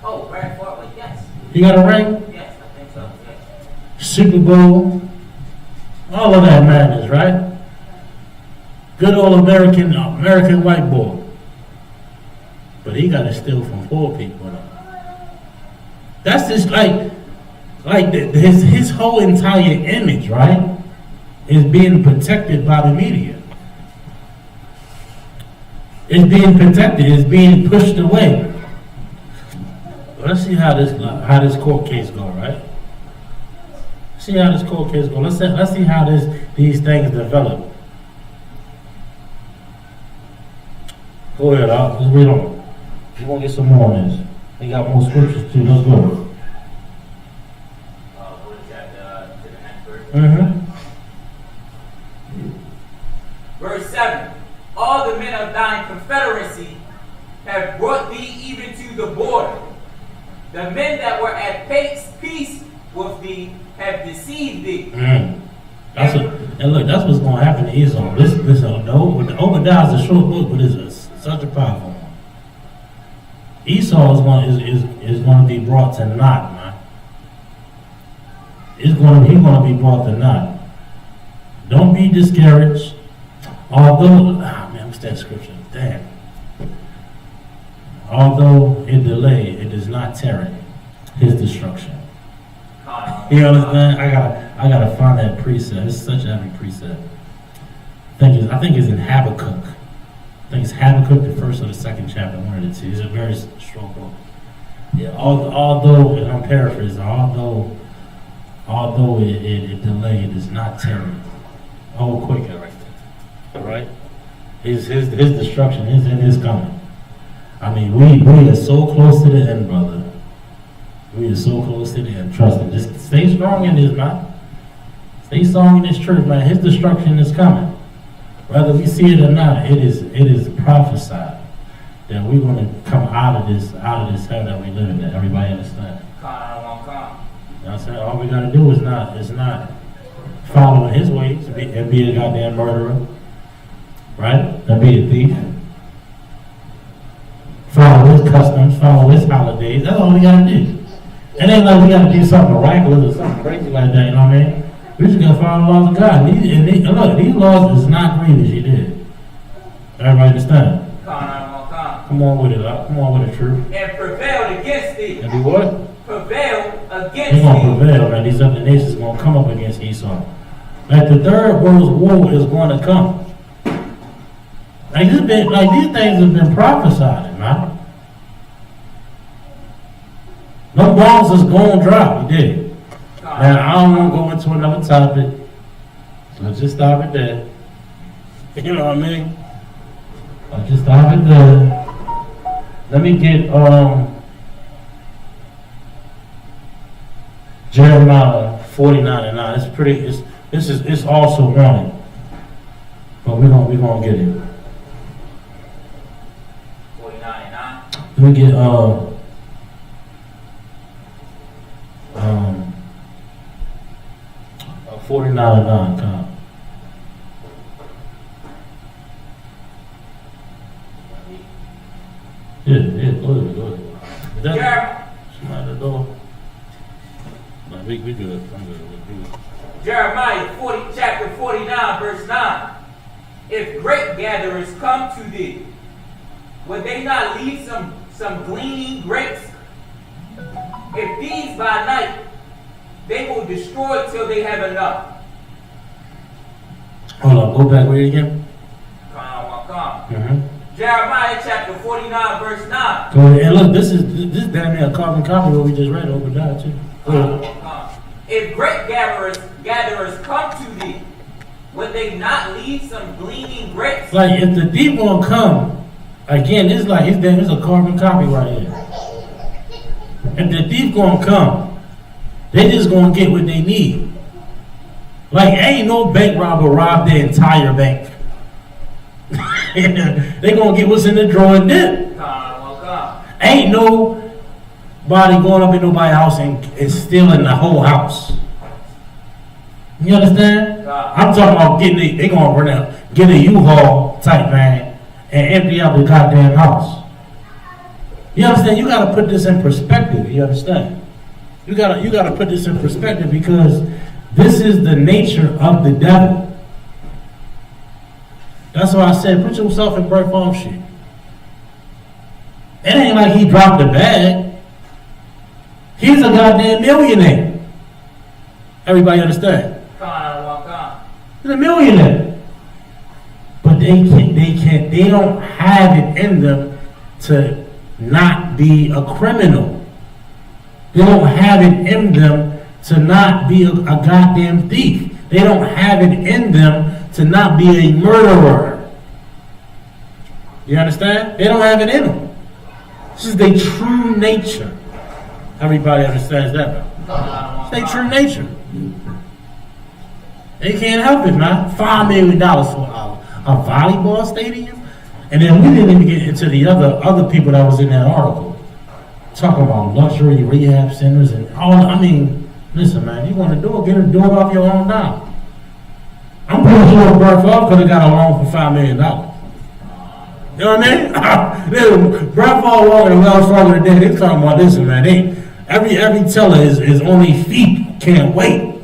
Oh, Brad Farve, yes. He got a ring? Yes, I think so. Yes. Super Bowl, all of that madness, right? Good old American white boy. But he got to steal from poor people. That's just his whole entire image, right, is being protected by the media. It's being protected. It's being pushed away. Let's see how this court case go, right? See how this court case go. Let's see how these things develop. Go ahead, let's read on. We're gonna get some more on this. They got more scriptures too. Let's go. What is that to the next verse? Mm-hmm. Verse 7. All the men of thine confederacy have brought thee even to the border. The men that were at peace with thee have deceived thee. That's what's going to happen to Esau. Listen, the Obadiah is a short book, but it's such a powerful one. Esau is going to be brought to naught, man. He's going to be brought to naught. Don't be discouraged. Although, what's that scripture? Damn. Although it delayed, it does not tarry his destruction. You understand? I gotta find that precept. It's such a heavy precept. I think it's in Habakkuk. I think it's Habakkuk, the first or the second chapter, one of the two. It's a very strong book. Yeah. Although, and I'm paraphrasing, although it delayed, it does not tarry. Oh, quicker right there. All right. His destruction is coming. I mean, we are so close to the end, brother. We are so close to the end. Trust me. Just stay strong in this, man. Stay strong in this truth, man. His destruction is coming. Whether we see it or not, it is prophesied that we're going to come out of this hell that we live in. That everybody understand. You know what I'm saying? All we got to do is not following his ways and be a goddamn murderer, right? And be a thief. Follow his customs, follow his holidays. That's all we got to do. It ain't like we got to do something miraculous or something crazy like that. You know what I mean? We just got to follow the laws of God. And look, these laws is not grievous. You did. Everybody understand? Come on with it, come on with the truth. And prevailed against thee. And do what? Prevailed against thee. They're going to prevail, man. These other nations are going to come up against Esau. Like the third world war is going to come. Like these things have been prophesied, man. No bombs is going to drop. You did. Now, I don't want to go into another topic. So let's just stop it there. You know what I mean? Let's just stop it there. Let me get Jeremiah 49:9. It's also warning. But we're gonna get it. 49:9. Let me get 49:9. Come on. Yeah, go ahead. Is that somebody at the door? No, we good. I'm good. Jeremiah chapter 49, verse 9. If grape gatherers come to thee, would they not leave some gleaning grapes? If these by night, they will destroy till they have enough. Hold on, go back, read it again. Come. Jeremiah chapter 49, verse 9. Go ahead. And look, this is damn near a carbon copy of what we just read over there too. If grape gatherers come to thee, would they not leave some gleaning grapes? Like if the thief won't come, again, it's like it's a carbon copy right here. If the thief gonna come, they just gonna get what they need. Like ain't no bank robber robbed their entire bank. They gonna get what's in the drawer and dip. Ain't nobody going up in nobody's house and stealing the whole house. You understand? I'm talking about they gonna run out, get a U-Haul type van and empty out the goddamn house. You understand? You gotta put this in perspective. You understand? You gotta put this in perspective because this is the nature of the devil. That's why I said, put yourself in Brett Favre's shit. It ain't like he dropped the bag. He's a goddamn millionaire. Everybody understand? He's a millionaire. But they don't have it in them to not be a criminal. They don't have it in them to not be a goddamn thief. They don't have it in them to not be a murderer. You understand? They don't have it in them. This is their true nature. Everybody understands that now. It's their true nature. They can't help it, man. $5 million for a volleyball stadium? And then we didn't even get into the other people that was in that article. Talking about luxury rehab centers and all. I mean, listen, man, you want to do it, get it off your own dime. I'm pretty sure Brett Favre could have got a loan for $5 million. You know what I mean? Brett Favre walking in Wells Fargo today, they're talking about this, man. Every teller is only feet can't wait.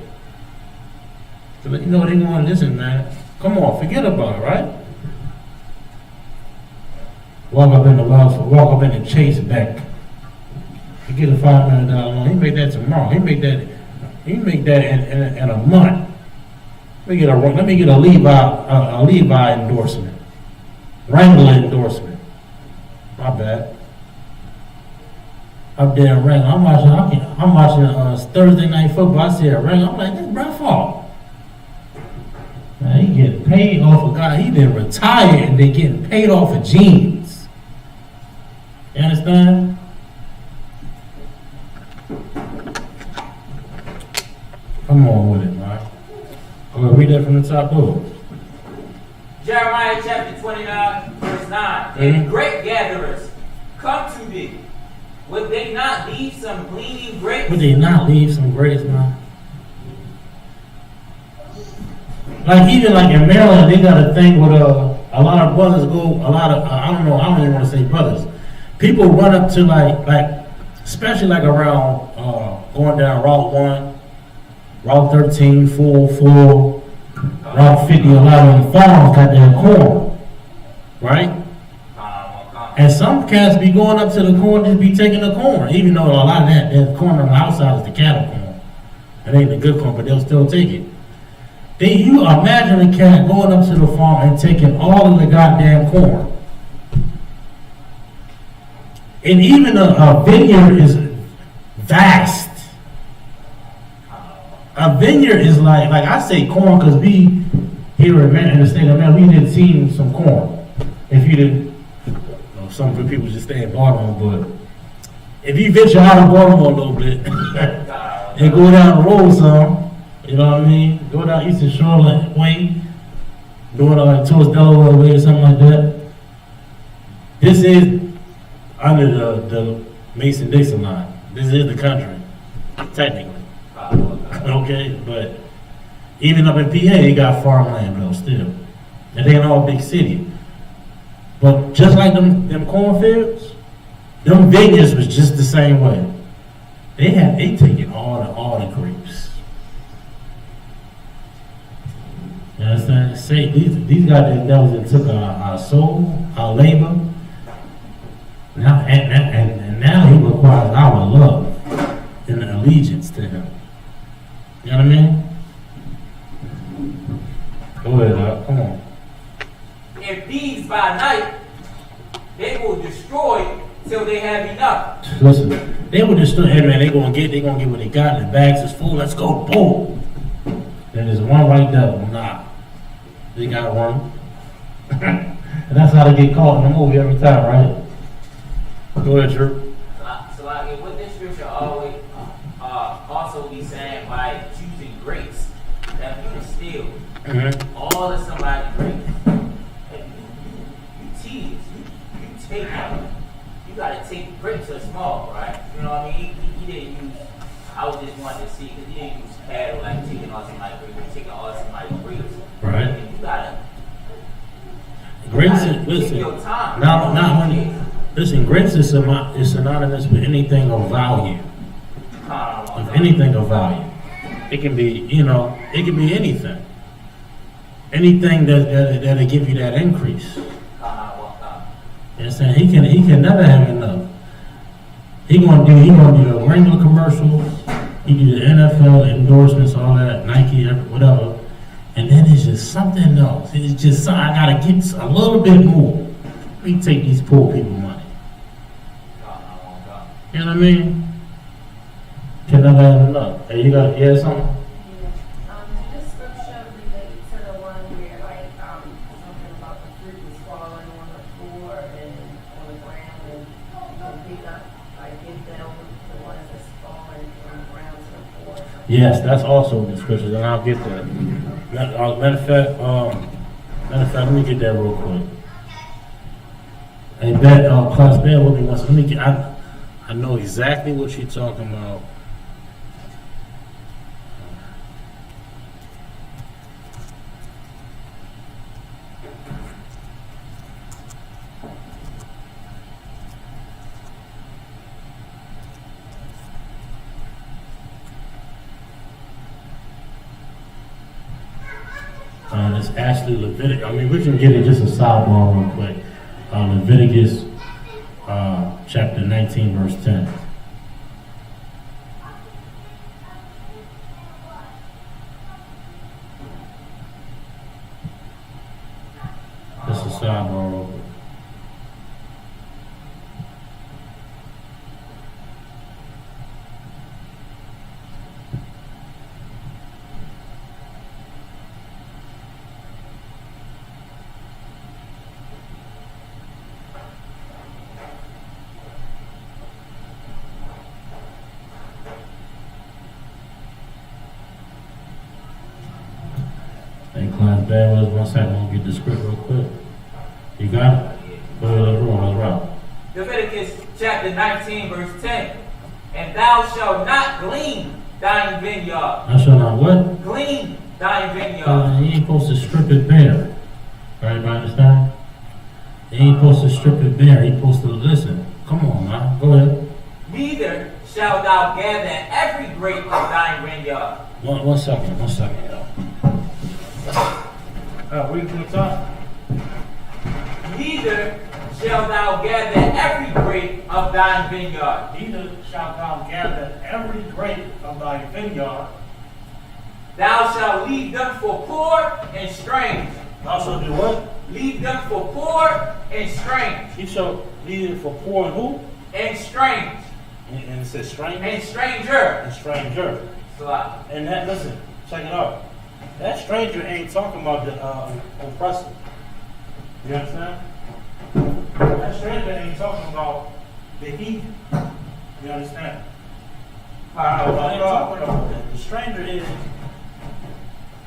So, you know they want to listen, man. Come on, forget about it, right? Walk up in the Chase Bank. You get a $5 million loan. He make that tomorrow. He make that in a month. Let me get a Levi endorsement. Wrangler endorsement. My bad. Up there in Wrangler. I'm watching Thursday Night Football. I see a Wrangler. I'm like, this Brett Favre. Man, he getting paid. paid off of God. He been retired and they getting paid off of jeans. You understand? Come on with it, man. Go ahead, read that from the top over. Jeremiah chapter 29, verse 9. If grape gatherers come to thee, would they not leave some gleaning grapes? Would they not leave some grapes, man? Like even like in Maryland, they got a thing with a lot of brothers go, I don't even want to say brothers. People run up to like especially like around going down Route 1, Route 13, 404, Route 50, a lot of the farms got their corn, right? And some cats be going up to the corn, just be taking the corn, even though a lot of that corn on the outside is the cattle corn. It ain't the good corn, but they'll still take it. Then you imagine a cat going up to the farm and taking all of the goddamn corn. And even a vineyard is vast. A vineyard is like I say corn because we here in the state of Maryland, we did see some corn. If you did, some people just stay in Baltimore, but if you venture out of Baltimore a little bit and go down the road some, you know what I mean? Go down Eastern Shoreline Way, going like towards Delaware Way or something like that. This is under the Mason-Dixon line. This is the country, technically. Okay, but even up in PA, they got farmland though still. And they ain't all big city. But just like them cornfields, them vineyards was just the same way. They taking all the grapes. You understand? Say these goddamn devils that took our soul, our labor. Now and now he requires our love and allegiance to him. You know what I mean? Go ahead, Doc. Come on. If thieves by night, they will destroy till they have enough. Listen, they will destroy. Hey man, they gonna get what they got. The bags is full. Let's go, boom. Then there's one white devil. Nah, they got one, and that's how they get caught in the movie every time, right? Go ahead, Drew. So like, what this scripture always also be saying by choosing grapes, that if you can steal all of somebody's grapes, you tease, you take them. You gotta take grapes are small, right? You know what I mean? He didn't use. I was just wanting to see because he didn't use cattle like taking all somebody's grapes, taking all somebody's grapes. Right. And you gotta. Grapes, listen. Not only. Listen, grapes is synonymous with anything of value. Of anything of value. It can be, it can be anything. Anything that'll give you that increase. You understand? He can never have enough. He gonna do the regular commercials, he do the NFL endorsements, all that, Nike, whatever. And then it's just something else. It's just I gotta get a little bit more. We take these poor people money. You know what I mean? Can never have enough. Hey, you have something? Did this scripture relate to the one where something about the fruit was falling on the floor and on the ground and you can pick up, give them the ones that's falling from the ground to the floor? Yes, that's also in the scriptures, and I'll get that. Matter of fact, let me get that real quick. Hey, class, bear with me once. Let me get. I know exactly what you're talking about. It's actually Leviticus. I mean, we can get it just a sidebar real quick. Leviticus chapter 19, verse 10. Just a sidebar real quick. class. Bear with us 1 second. We'll get the script real quick. You got it? Go ahead, let's roll. Let's rock. Leviticus chapter 19, verse 10. And thou shalt not glean thine vineyard. I shall not what? Glean thine vineyard. He ain't supposed to strip it bare. Everybody understand? He ain't supposed to strip it bare. He supposed to listen. Come on, man. Go ahead. Neither shalt thou gather every grape of thine vineyard. One second, yo. Read from the top. Neither shalt thou gather every grape of thine vineyard. Neither shalt thou gather every grape of thy vineyard. Thou shalt leave them for poor and strange. Thou shalt do what? Leave them for poor and strange. He shall leave it for poor and who? And strange. And it says strange? And stranger. And stranger. Slap. And that, listen, check it out. That stranger ain't talking about the oppressor. You understand? That stranger ain't talking about the heathen. You understand? I ain't talking about that. The stranger is,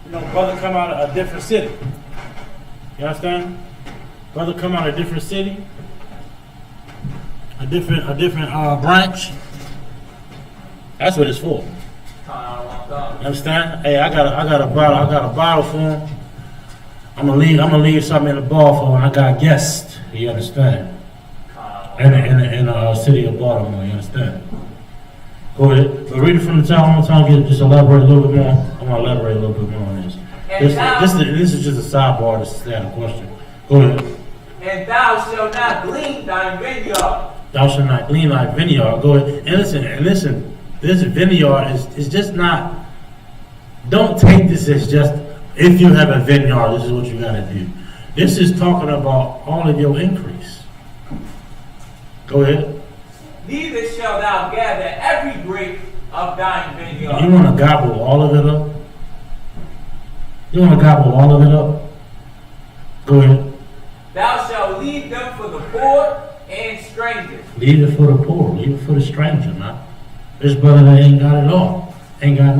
brother come out of a different city. You understand? Brother come out of a different city, a different branch. That's what it's for. You understand? Hey, I got a bottle for him. I'm gonna leave something in the bar for him. I got guests. You understand? In the city of Baltimore. You understand? Go ahead. But read it from the top. I'm gonna just elaborate a little bit more. I'm gonna elaborate a little bit more on this. This is just a sidebar. This is a question. Go ahead. And thou shalt not glean thine vineyard. Thou shalt not glean thy vineyard. Go ahead. And listen. This vineyard is just not. Don't take this as just if you have a vineyard, this is what you got to do. This is talking about all of your increase. Go ahead. Neither shalt thou gather every grape of thine vineyard. You want to gobble all of it up? You want to gobble all of it up? Go ahead. Thou shalt leave them for the poor and strangers. Leave it for the poor. Leave it for the stranger, man. This brother that ain't got it all. Ain't got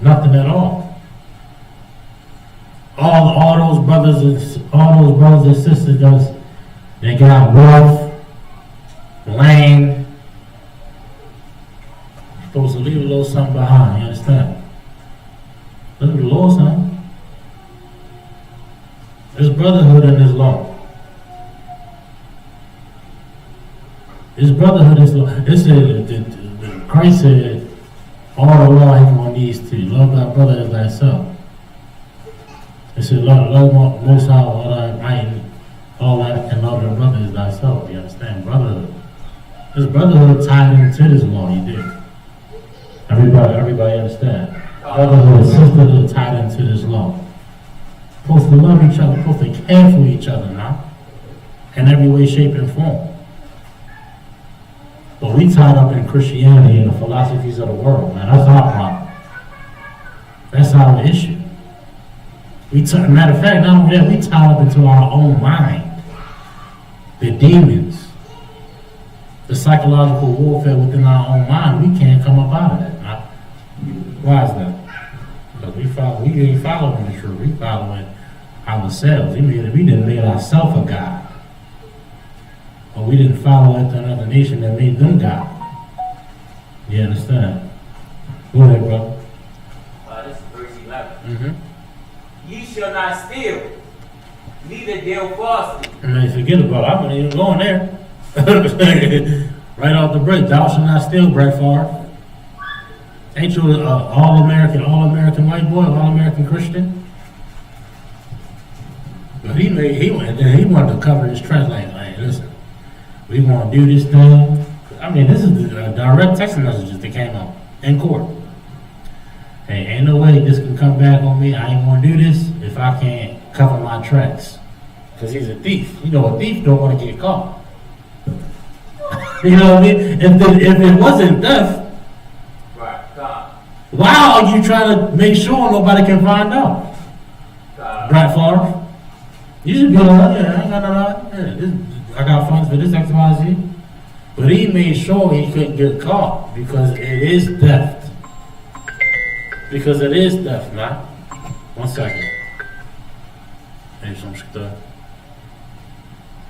nothing at all. All those brothers and sisters they got wealth, land. You're supposed to leave a little something behind, you understand? Look at the Lord, son. There's brotherhood in this law. This brotherhood is law. This is Christ said, all the law he on these two. Love thy brother as thyself. It said, love most high, all thy might, all that, and love thy brother as thyself. You understand? Brotherhood. This brotherhood tied into this law, you did. Everybody understand? Brotherhood, sisterhood tied into this law. Supposed to love each other, supposed to care for each other now. In every way, shape, and form. But we tied up in Christianity and the philosophies of the world, man. That's our problem. That's our issue. Matter of fact, not only that, we tied up into our own mind. The demons. The psychological warfare within our own mind. We can't come up out of that. Now, why is that? Because we ain't following the truth. We following ourselves. We didn't make ourselves a God. Or we didn't follow after another nation that made them God. You understand? Go ahead, bro. This is verse 11. Ye shall not steal, neither deal falsely. I mean, forget about it. I wasn't even going there. Right off the break. Thou shalt not steal, Brett Farve. Ain't you an all-American white boy, all-American Christian? But he wanted to cover his tracks like, listen, we want to do this thing. I mean, this is the direct text messages that came out in court. Hey, ain't no way this can come back on me. I ain't going to do this if I can't cover my tracks. Because he's a thief. You know, a thief don't want to get caught. You know what I mean? If it wasn't theft, why are you trying to make sure nobody can find out? Brett Farve? You should be like, yeah, I ain't got no I got funds for this XYZ. But he made sure he couldn't get caught because it is theft. Because it is theft, man. 1 second. Maybe some stuff.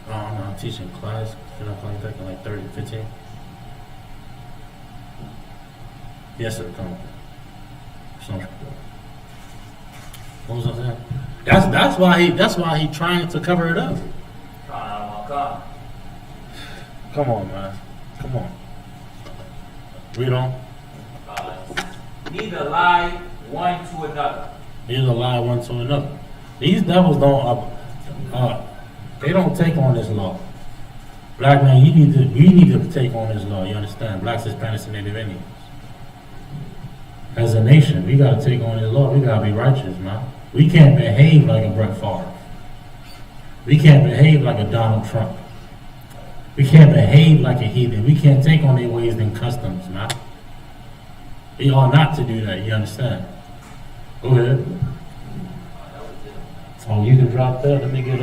Oh, I'm teaching class. Can I contact in like 30, 15? Yes, sir. Come on. Some stuff. What was I saying? That's why he trying to cover it up. Come on, man. Come on. Read on. Neither lie one to another. Neither lie one to another. These devils don't. They don't take on this law. Black man, we need to take on this law. You understand? Blacks, Hispanics, and Native Indians. As a nation, we gotta take on this law. We gotta be righteous, man. We can't behave like a Brett Favre. We can't behave like a Donald Trump. We can't behave like a heathen. We can't take on their ways and customs, man. We ought not to do that. You understand? Go ahead. Oh, you can drop that. Let me get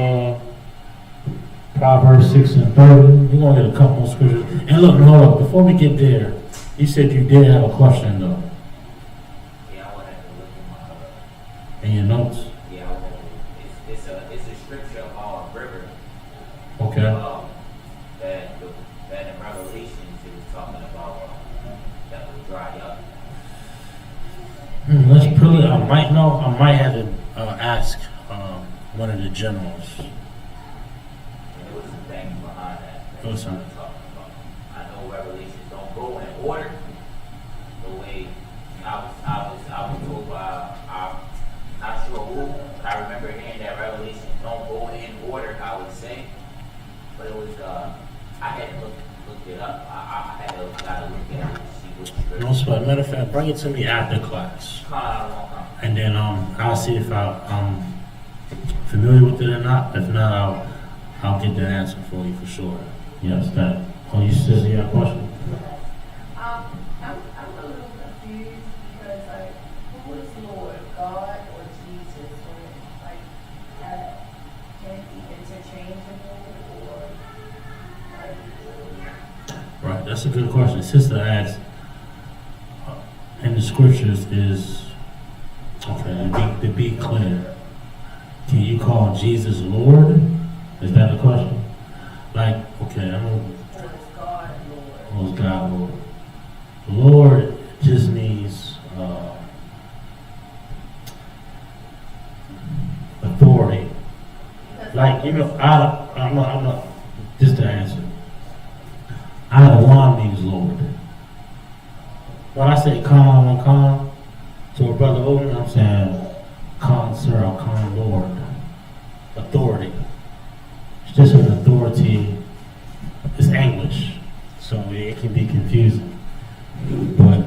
Proverbs 6 and 30. We're gonna get a couple more scriptures. And look, hold up. Before we get there, you said you did have a question, though. Yeah, I would have to look In your notes. Yeah, it's a scripture about a river. Okay. That in Revelations it was talking about that would dry up. Let's put it. I might have to ask one of the generals. And there was some things behind that. There was some. Talking about. I know Revelations don't go in order the way I was told by I'm not sure who. I remember hearing that Revelations don't go in order. I would say, but it was I had looked it up. I gotta look at it to see what scripture. No sweat. Matter of fact, bring it to me after class, and then I'll see if I'm familiar with it or not. If not, I'll get the answer for you for sure. Yes, that. Oh, you said you have a question? I'm a little confused because, like, who is Lord, God or Jesus? Or, like, can it be interchangeable or, like, Right, that's a good question. Sister asked, in the scriptures is, okay, to be clear, can you call Jesus Lord? Is that the question? Like, okay, or is God Lord? Oh, God Lord. Lord just means authority. Like, you know, I'm not, just to answer. Adawan means Lord. When I say Khan, to a brother over, I'm saying Khan Sir or Khan Lord. Authority. It's just an authority. It's English, so it can be confusing. But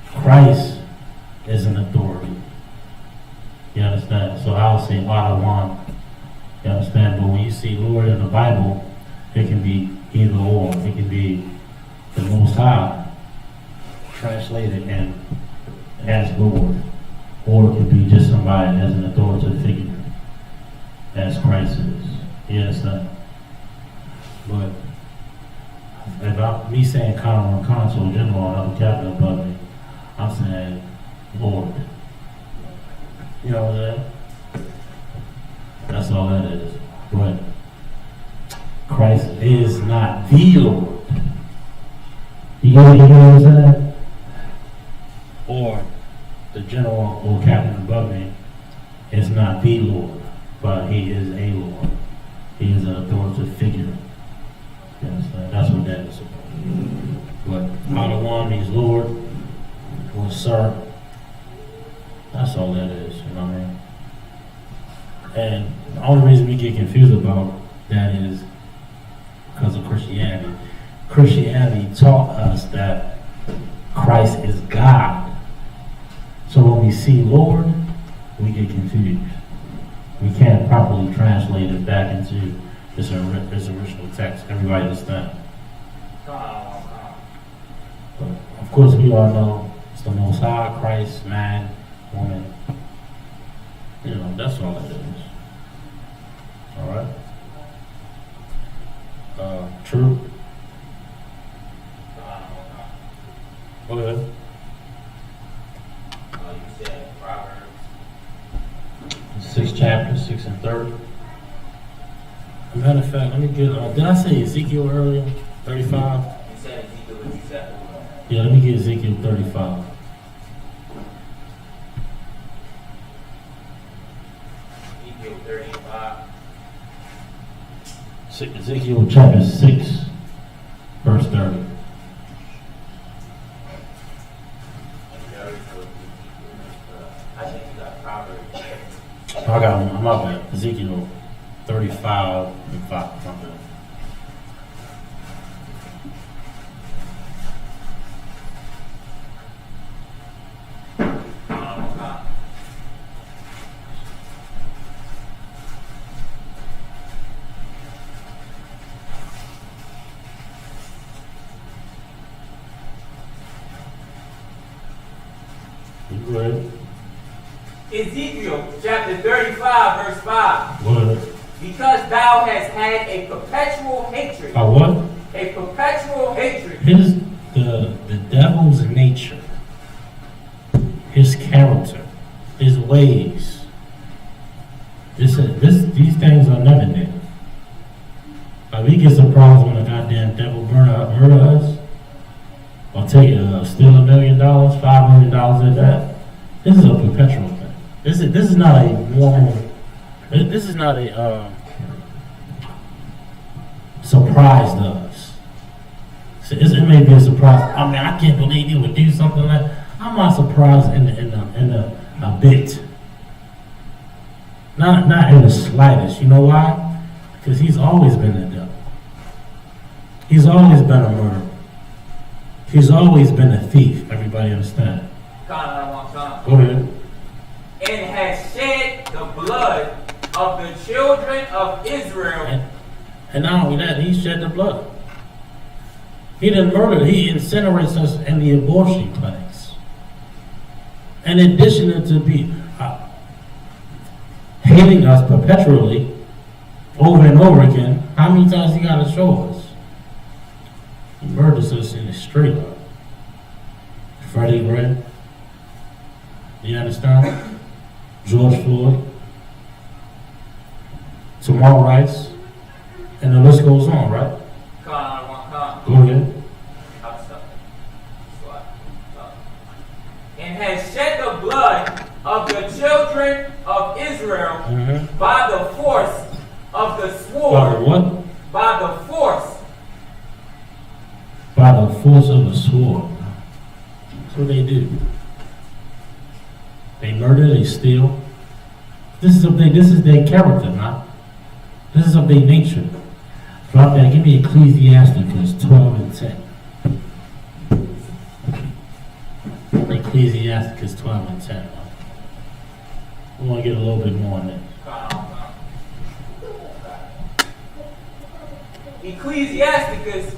Christ is an authority. You understand? So I'll say Adawan. You understand? But when you see Lord in the Bible, it can be either or. It can be the Most High translated and as Lord, or it could be just somebody as an authoritative figure, as Christ is. You understand? But if me saying common console general and other captain above me, I'm saying Lord. You know what I'm saying? That's all that is. But Christ is not the Lord. You get what I'm saying? Or the general or captain above me is not the Lord, but he is a Lord. He is an authoritative figure. You understand? That's what that is supposed to be. But Adawan means Lord or Sir. That's all that is, you know what I mean? And the only reason we get confused about that is because of Christianity. Christianity taught us that Christ is God. So when we see Lord, we get confused. We can't properly translate it back into this original text. Everybody understand? But of course, we all know it's the Most High, Christ, man, woman. You know, that's all it is. All right? True? You Go ahead. said Proverbs 26 and 30. As a matter of fact, let me get, did I say Ezekiel earlier? 35? You said Ezekiel, what you said? Yeah, let me get Ezekiel 35. Ezekiel 35. Ezekiel chapter 6, verse 30. I think you got Proverbs. I got him. I'm up at Ezekiel 35 and 5. Something. You go ahead. Ezekiel chapter 35, verse 5. What? Because thou hast had a perpetual hatred. A what? A perpetual hatred. His the devil's nature, his character, his ways. These things are never there. We get surprised when a goddamn devil murder us, or take steal $1 million, $5 million at that. This is a perpetual thing. This is not a normal. This is not a surprise to us. So it may be a surprise. I mean, I can't believe you would do something like that. I'm not surprised in a bit. Not in the slightest. You know why? Because he's always been the devil. He's always been a murderer. He's always been a thief. Everybody understand? Go ahead. And has shed the blood of the children of Israel. And not only that, he shed the blood. He didn't murder. He incinerates us in the abortion clinics. In addition to be hating us perpetually, over and over again, how many times he got to show us? He murders us in the straight up. Freddie Gray. You understand? George Floyd. Tamar Rice. And the list goes on, right? Go ahead. And has shed the blood of the children of Israel by the force of the sword. By the what? By the force. By the force of the sword. That's what they do. They murder, they steal. This is their character, not. This is of their nature. Drop that. Give me Ecclesiasticus 12 and 10. Ecclesiasticus 12 and 10. I want to get a little bit more on that. Ecclesiasticus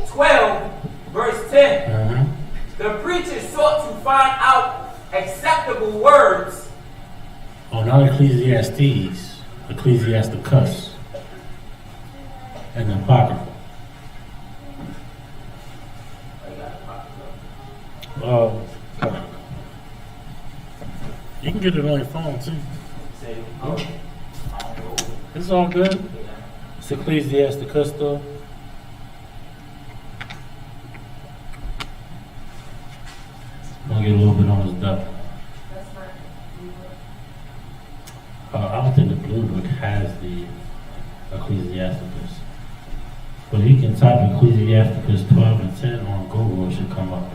12, verse 10. The preacher sought to find out acceptable words. Oh, not Ecclesiastes. Ecclesiasticus. And the Apocrypha. You can get it on your phone too. It's all good. It's Ecclesiasticus though. I'm gonna get a little bit on his duck. I don't think the Blue Book has the Ecclesiasticus. But you can type Ecclesiasticus 12 and 10 on Google, it should come up.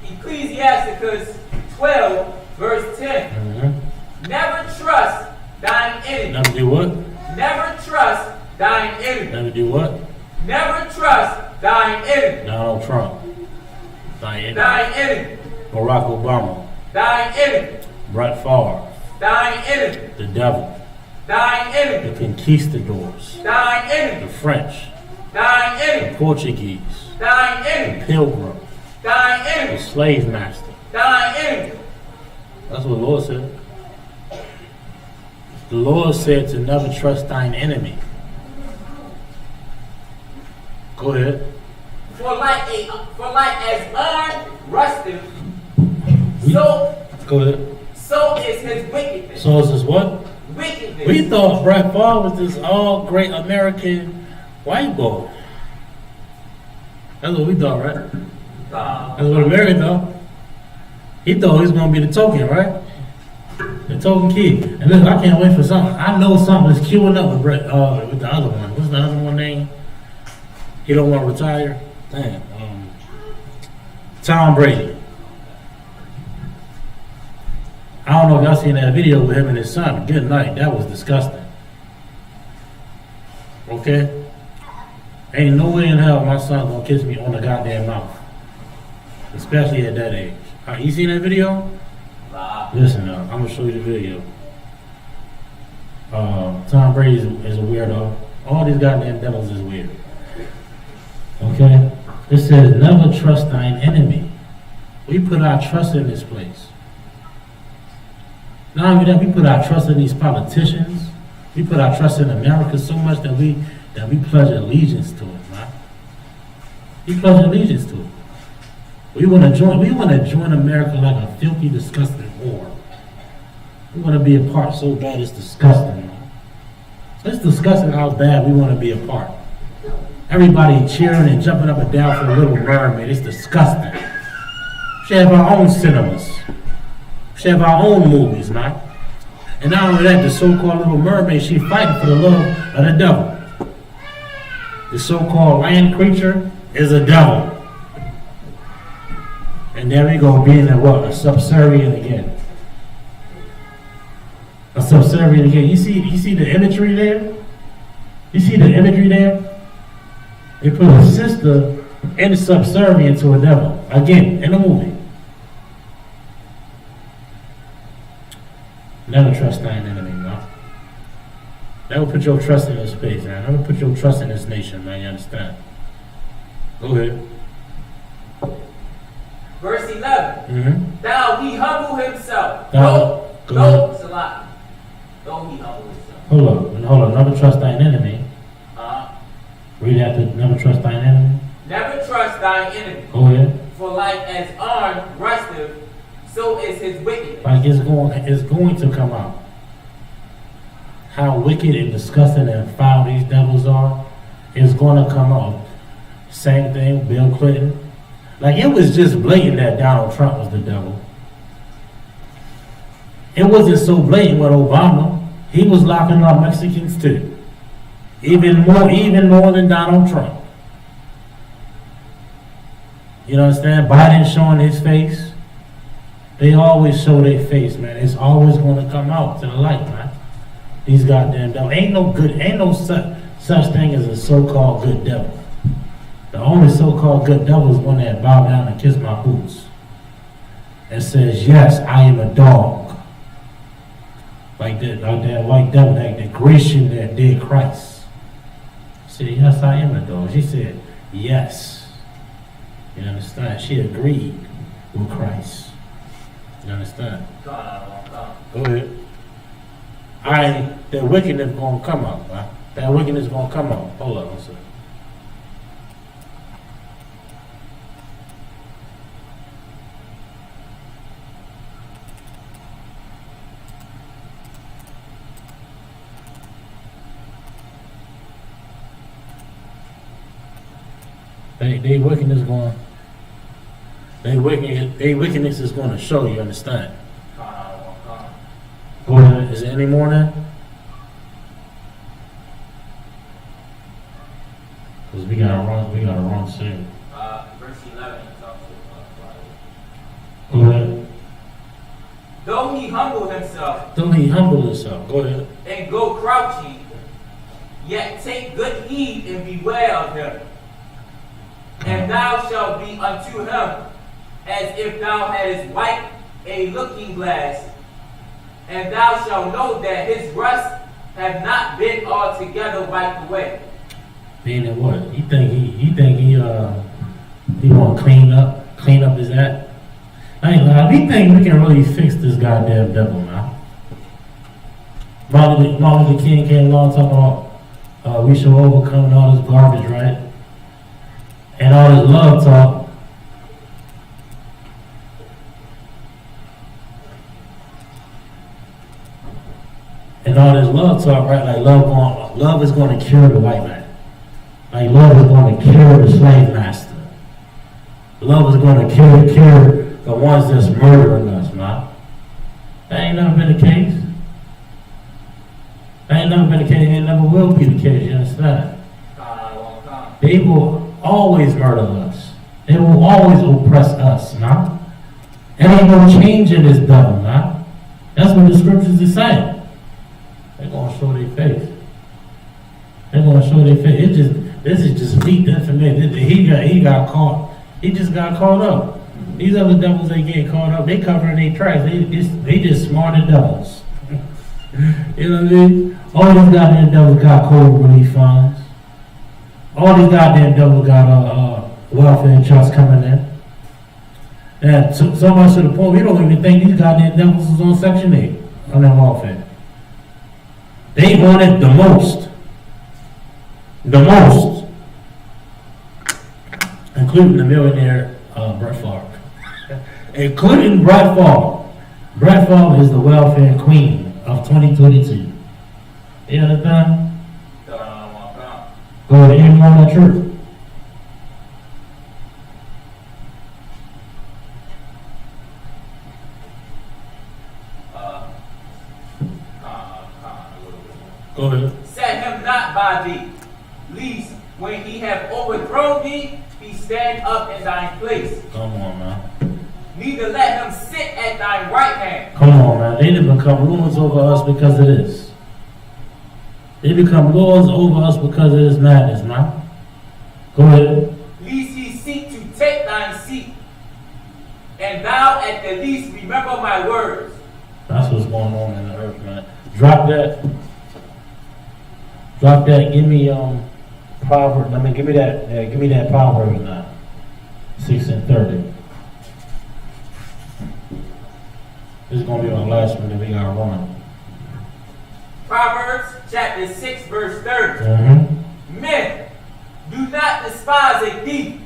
Ecclesiasticus 12, verse 10. Never trust thine enemy. Never do what? Never trust thine enemy. Never do what? Never trust thine enemy. Donald Trump. Thine enemy. Thine enemy. Barack Obama. Thine enemy. Brett Favre. Thine enemy. The devil. Thine enemy. The conquistadors. Thine enemy. The French. Thine enemy. The Portuguese. Thine enemy. The pilgrim. Thine The enemy. slave master. Thine enemy. That's what the Lord said. The Lord said to never trust thine enemy. Go ahead. For like as iron rusteth, so Go ahead. so is his wickedness. So is this what? Wickedness. We thought Brett Favre was this all great American white boy. That's what we thought, right? That's what America thought. He thought he was gonna be the token, right? The token kid. And look, I can't wait for something. I know something is queuing up with Brett, with the other one. What's the other one name? He don't want to retire. Damn. Tom Brady. I don't know if y'all seen that video with him and his son. Good night. That was disgusting. Okay? Ain't no way in hell my son gonna kiss me on the goddamn mouth. Especially at that age. You seen that video? Nah. Listen I'm gonna show you the video. Tom Brady is a weirdo. All these goddamn devils is weird. Okay? It says, never trust thine enemy. We put our trust in this place. Not only that, we put our trust in these politicians. We put our trust in America so much that we pledge allegiance to it, man. We pledge allegiance to it. We want to join America like a filthy, disgusting whore. We want to be a part so bad it's disgusting, man. It's disgusting how bad we want to be a part. Everybody cheering and jumping up and down for the Little Mermaid. It's disgusting. We should have our own cinemas. We should have our own movies, man. And not only that, the so-called Little Mermaid, she fighting for the love of the devil. The so-called land creature is a devil. And there we go, being a subservient again. A subservient again. You see the imagery there? You see the imagery there? They put a sister in subservient to a devil. Again, in the movie. Never trust thine enemy, man. Never put your trust in this space, man. Never put your trust in this nation, man. You understand? Go ahead. Verse 11. Mm-hmm. Thou he humble himself. Go Salaki. Though he humble himself. Hold on. Never trust thine enemy. Read after, never trust thine enemy. Never trust thine enemy. Go ahead. For like as iron rusteth, so is his wickedness. Like it's going to come out. How wicked and disgusting and foul these devils are, is going to come out. Same thing, Bill Clinton. Like it was just blatant that Donald Trump was the devil. It wasn't so blatant with Obama. He was locking up Mexicans too. Even more than Donald Trump. You understand? Biden showing his face. They always show their face, man. It's always going to come out to the light, man. These goddamn devils. Ain't no such thing as a so-called good devil. The only so-called good devil is one that bow down and kiss my boots and says, yes, I am a dog. Like that white devil, like the Grecian that did Christ. Said, yes, I am a dog. She said, yes. You understand? She agreed with Christ. You understand? Go ahead. That wickedness gonna come out, man. That wickedness gonna come out. Hold on one second. They wickedness is going to show, you understand? Go ahead. Is there any more now? Because we got a wrong scene. Verse 11 talks about Go ahead. Though he humble himself. Go ahead. And go crouching, yet take good heed and beware of him. And thou shalt be unto him as if thou hadst wiped a looking glass, and thou shalt know that his rust have not been altogether wiped away. Meaning what? He think he want to clean up his act. I ain't lying. We think we can really fix this goddamn devil now. Martin Luther King came along talking about we should overcome all this garbage, right? And all this love talk. And all this love talk, right? Like love is going to cure the white man. Like love is going to cure the slave master. Love is going to cure the ones that's murdering us, man. That ain't never been the case. That ain't never been the case. It never will be the case. You understand? They will always murder us. They will always oppress us, man. And ain't no change in this devil, man. That's what the scriptures are saying. They're gonna show their face. They're gonna show their face. This is just leaked information. He got caught. He just got caught up. These other devils ain't getting caught up. They covering their tracks. They just smarter devils. You know what I mean? All these goddamn devils got COVID relief funds. All these goddamn devils got welfare checks coming in. And so much to the point we don't even think these goddamn devils is on Section 8 on their welfare. They want it the most. The most. Including the millionaire Brett Farve. Including Brett Farve. Brett Farve is the welfare queen of 2022. You understand? Go ahead, you know that truth. Go ahead. Set him not by thee, lest when he have overthrown thee, he stand up in thine place. Come on, man. Neither let him sit at thy right hand. Come on, man. They didn't become rulers over us because of this. They become lords over us because of this madness, man. Go ahead. Lest he seek to take thine seat, and thou at the least remember my words. That's what's going on in the earth, man. Drop that. Drop that. Give me Proverbs. I mean, give me that. Yeah, give me that Proverbs now. 6:30. This is gonna be our last one that we gotta run. Proverbs chapter 6 verse 30. Mm-hmm. Men, do not despise a thief.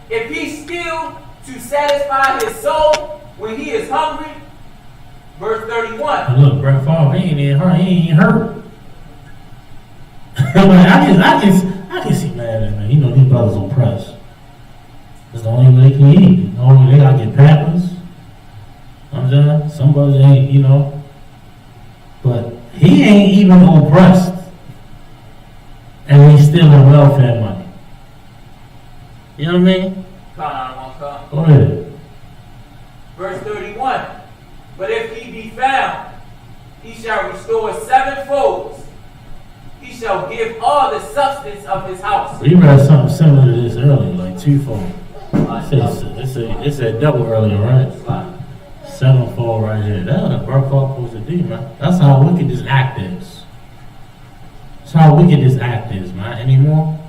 If he steal to satisfy his soul when he is hungry. Verse 31. And look, Brett Favre, he ain't even hurt. He ain't hurt. I can see man. You know these brothers oppressed. It's the only way they can eat. The only way they gotta get Pampers. I'm saying some brothers ain't, you know. But he ain't even oppressed. And he's stealing welfare money. You know what I mean? Go ahead. Verse 31. But if he be found, he shall restore sevenfold. He shall give all the substance of his house. We read something similar to this earlier, like twofold. It said double earlier, right? Sevenfold right here. That's what a birth supposed to do, man. That's how wicked this act is. That's how wicked this act is, man. Any more?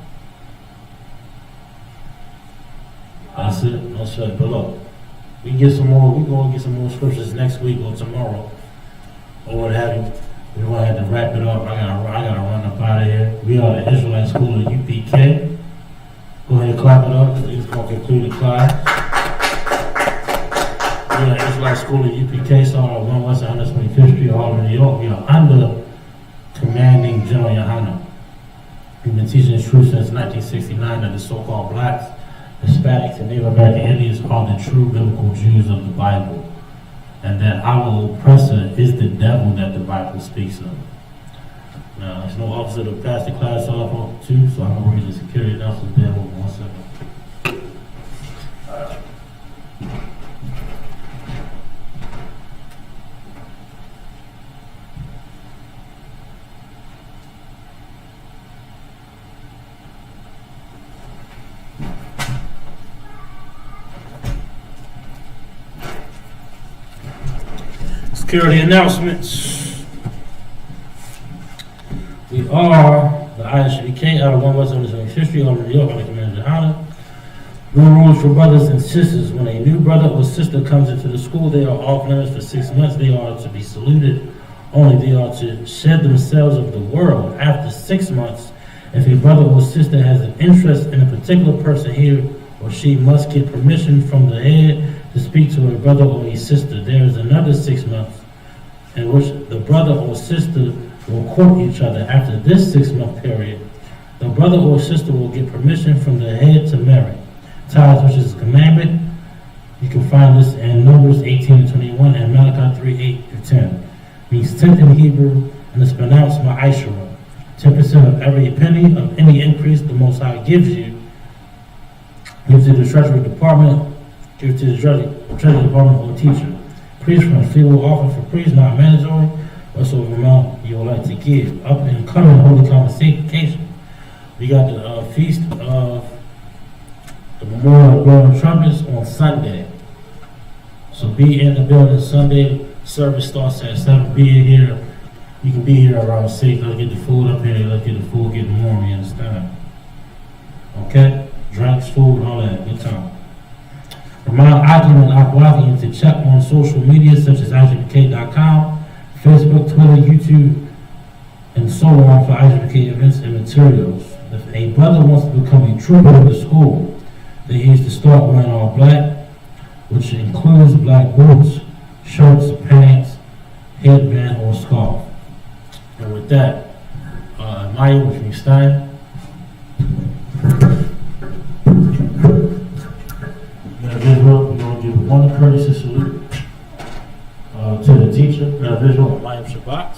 That's it. That's it. But look, we can get some more. We're gonna get some more scriptures next week or tomorrow, or what have you. We're gonna have to wrap it up. I gotta run up out of here. We are the Israelite School of UPK. Go ahead and clap it up. We're just gonna conclude the class. We are the Israelite School of UPK, started at 1 West 125th Street, Harlem, New York. We are under commanding General Yohana. We've been teaching the truth since 1969 that the so-called blacks, Hispanics, and Native American Indians are the true biblical Jews of the Bible, and that our oppressor is the devil that the Bible speaks of. Now, there's no officer to pass the class off to, so I'm going to read the security announcement there with 1 second. Security announcements. We are the ISUPK out of 1 West 125th Street, Harlem, New York, under command of Yohana. No rules for brothers and sisters. When a new brother or sister comes into the school, they are off limits for 6 months. They are to be saluted. Only they are to shed themselves of the world. After 6 months, if a brother or sister has an interest in a particular person, he or she must get permission from the head to speak to a brother or a sister. There is another 6 months in which the brother or sister will court each other. After this 6-month period, the brother or sister will get permission from the head to marry. Tithes, which is a commandment, you can find this in Numbers 18-21 and Malachi 3:8-10. Means tenth in Hebrew, and it's pronounced ma'ashara. 10% of every penny of any increase the Most High gives you, gives to the Treasury Department, gives to the Treasury Department or teacher. Priest from free will offer for priests, not mandatory, whatsoever amount you would like to give. Up and coming holy convocation. We got the feast of the Memorial of Blowing Trumpets on Sunday. So be in the building Sunday. Service starts at 7. Be here. You can be here around 6. Let's get the food up here. Let's get the food, get warm, you understand? Okay? Drinks, food, and all that. Good time. Remind Akim and Akwathian to check on social media such as ISUPK.com, Facebook, Twitter, YouTube, and so on for ISUPK events and materials. If a brother wants to become a trooper in the school, then he is to start wearing all black, which includes black boots, shirts, pants, headband, or scarf. And with that, Maya, if you stand. We're going to give one courtesy salute to the teacher, visual of Mayim Shabbat.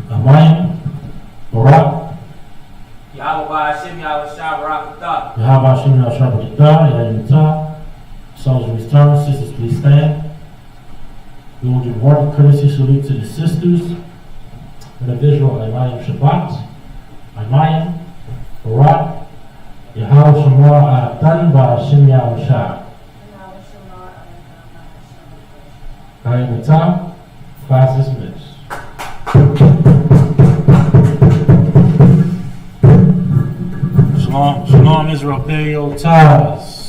Mayim, Barak. Yahweh Hashem, Yahweh Shah, Barakatah. Yahweh Hashem, Yahweh Shah, Barakatah. Yahweh Soldiers return. Sisters, please stand. We will give one courtesy salute to the sisters. With a visual of Mayim Shabbat. Mayim, Barak. Yahweh Shemar Atan Ba'Hashem Yahweh Shah. Class dismissed. Shalom, Israel, Perio Taz.